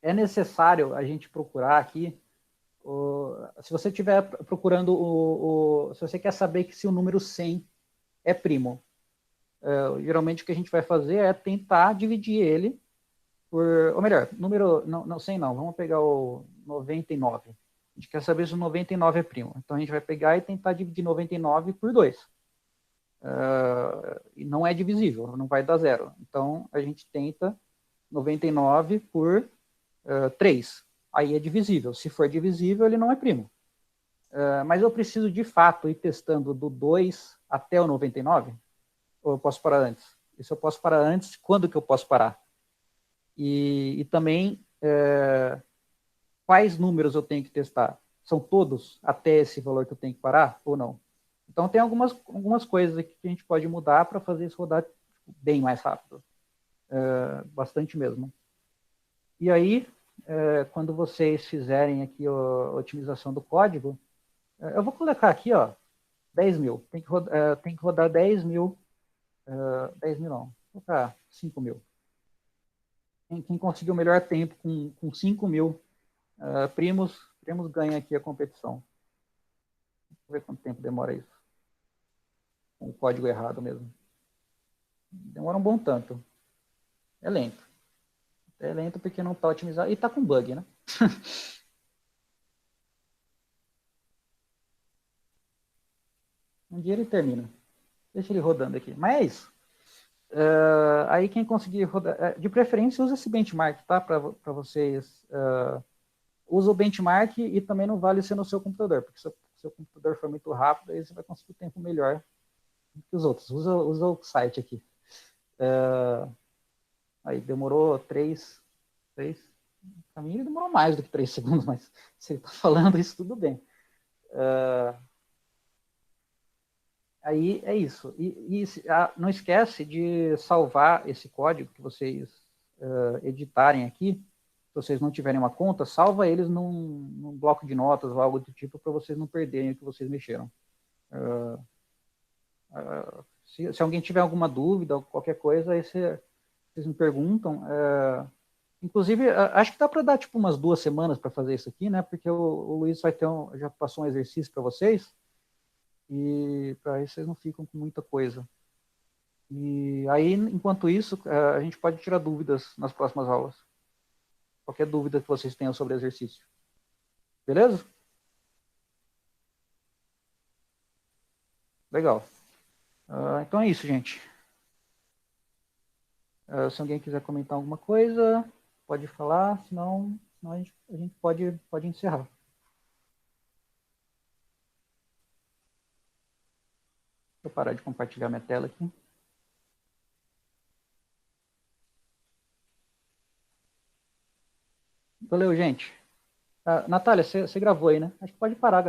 é necessário a gente procurar aqui, se você estiver procurando, se você quer saber que se o número 100 é primo, geralmente o que a gente vai fazer é tentar dividir ele ou melhor, número, não 100 não, vamos pegar o 99. A gente quer saber se o 99 é primo. Então a gente vai pegar e tentar dividir 99 por 2. E não é divisível, não vai dar zero. Então a gente tenta 99 por 3. Aí é divisível. Se for divisível, ele não é primo. Mas eu preciso de fato ir testando do 2 até o 99? Ou eu posso parar antes? E se eu posso parar antes, quando que eu posso parar? E também, quais números eu tenho que testar? São todos até esse valor que eu tenho que parar ou não? Então, tem algumas coisas aqui que a gente pode mudar para fazer isso rodar bem mais rápido. Bastante mesmo. E aí, quando vocês fizerem aqui a otimização do código, eu vou colocar aqui, ó, 10 mil. Tem que rodar 10 mil. 10 mil não, vou colocar 5 mil. Quem conseguiu o melhor tempo com 5 mil primos ganha aqui a competição. Vamos ver quanto tempo demora isso. Com o código errado mesmo. Demora um bom tanto. É lento. É lento porque não está otimizado. E está com bug, né? Um dia ele termina. Deixa ele rodando aqui. Mas é isso. Aí quem conseguir rodar... de preferência, usa esse benchmark, tá? Para vocês... usa o benchmark e também não vale ser no seu computador, porque se o seu computador for muito rápido, aí você vai conseguir o tempo melhor do que os outros. Usa o site aqui. Aí demorou 3. Para mim ele demorou mais do que 3 segundos, mas se ele está falando isso, tudo bem. Aí é isso. Não esquece de salvar esse código que vocês editarem aqui. Se vocês não tiverem uma conta, salva eles num bloco de notas ou algo do tipo para vocês não perderem o que vocês mexeram. Se alguém tiver alguma dúvida ou qualquer coisa, aí vocês me perguntam. Inclusive, acho que dá para dar tipo umas 2 semanas para fazer isso aqui, né? Porque o Luiz já passou um exercício para vocês e para aí vocês não ficam com muita coisa. E aí, enquanto isso, a gente pode tirar dúvidas nas próximas aulas. Qualquer dúvida que vocês tenham sobre exercício. Beleza? Legal. Então é isso, gente. Se alguém quiser comentar alguma coisa, pode falar, senão a gente pode encerrar. Deixa eu parar de compartilhar minha tela aqui. Valeu, gente. Natália, você gravou aí, né? Acho que pode parar a gravação.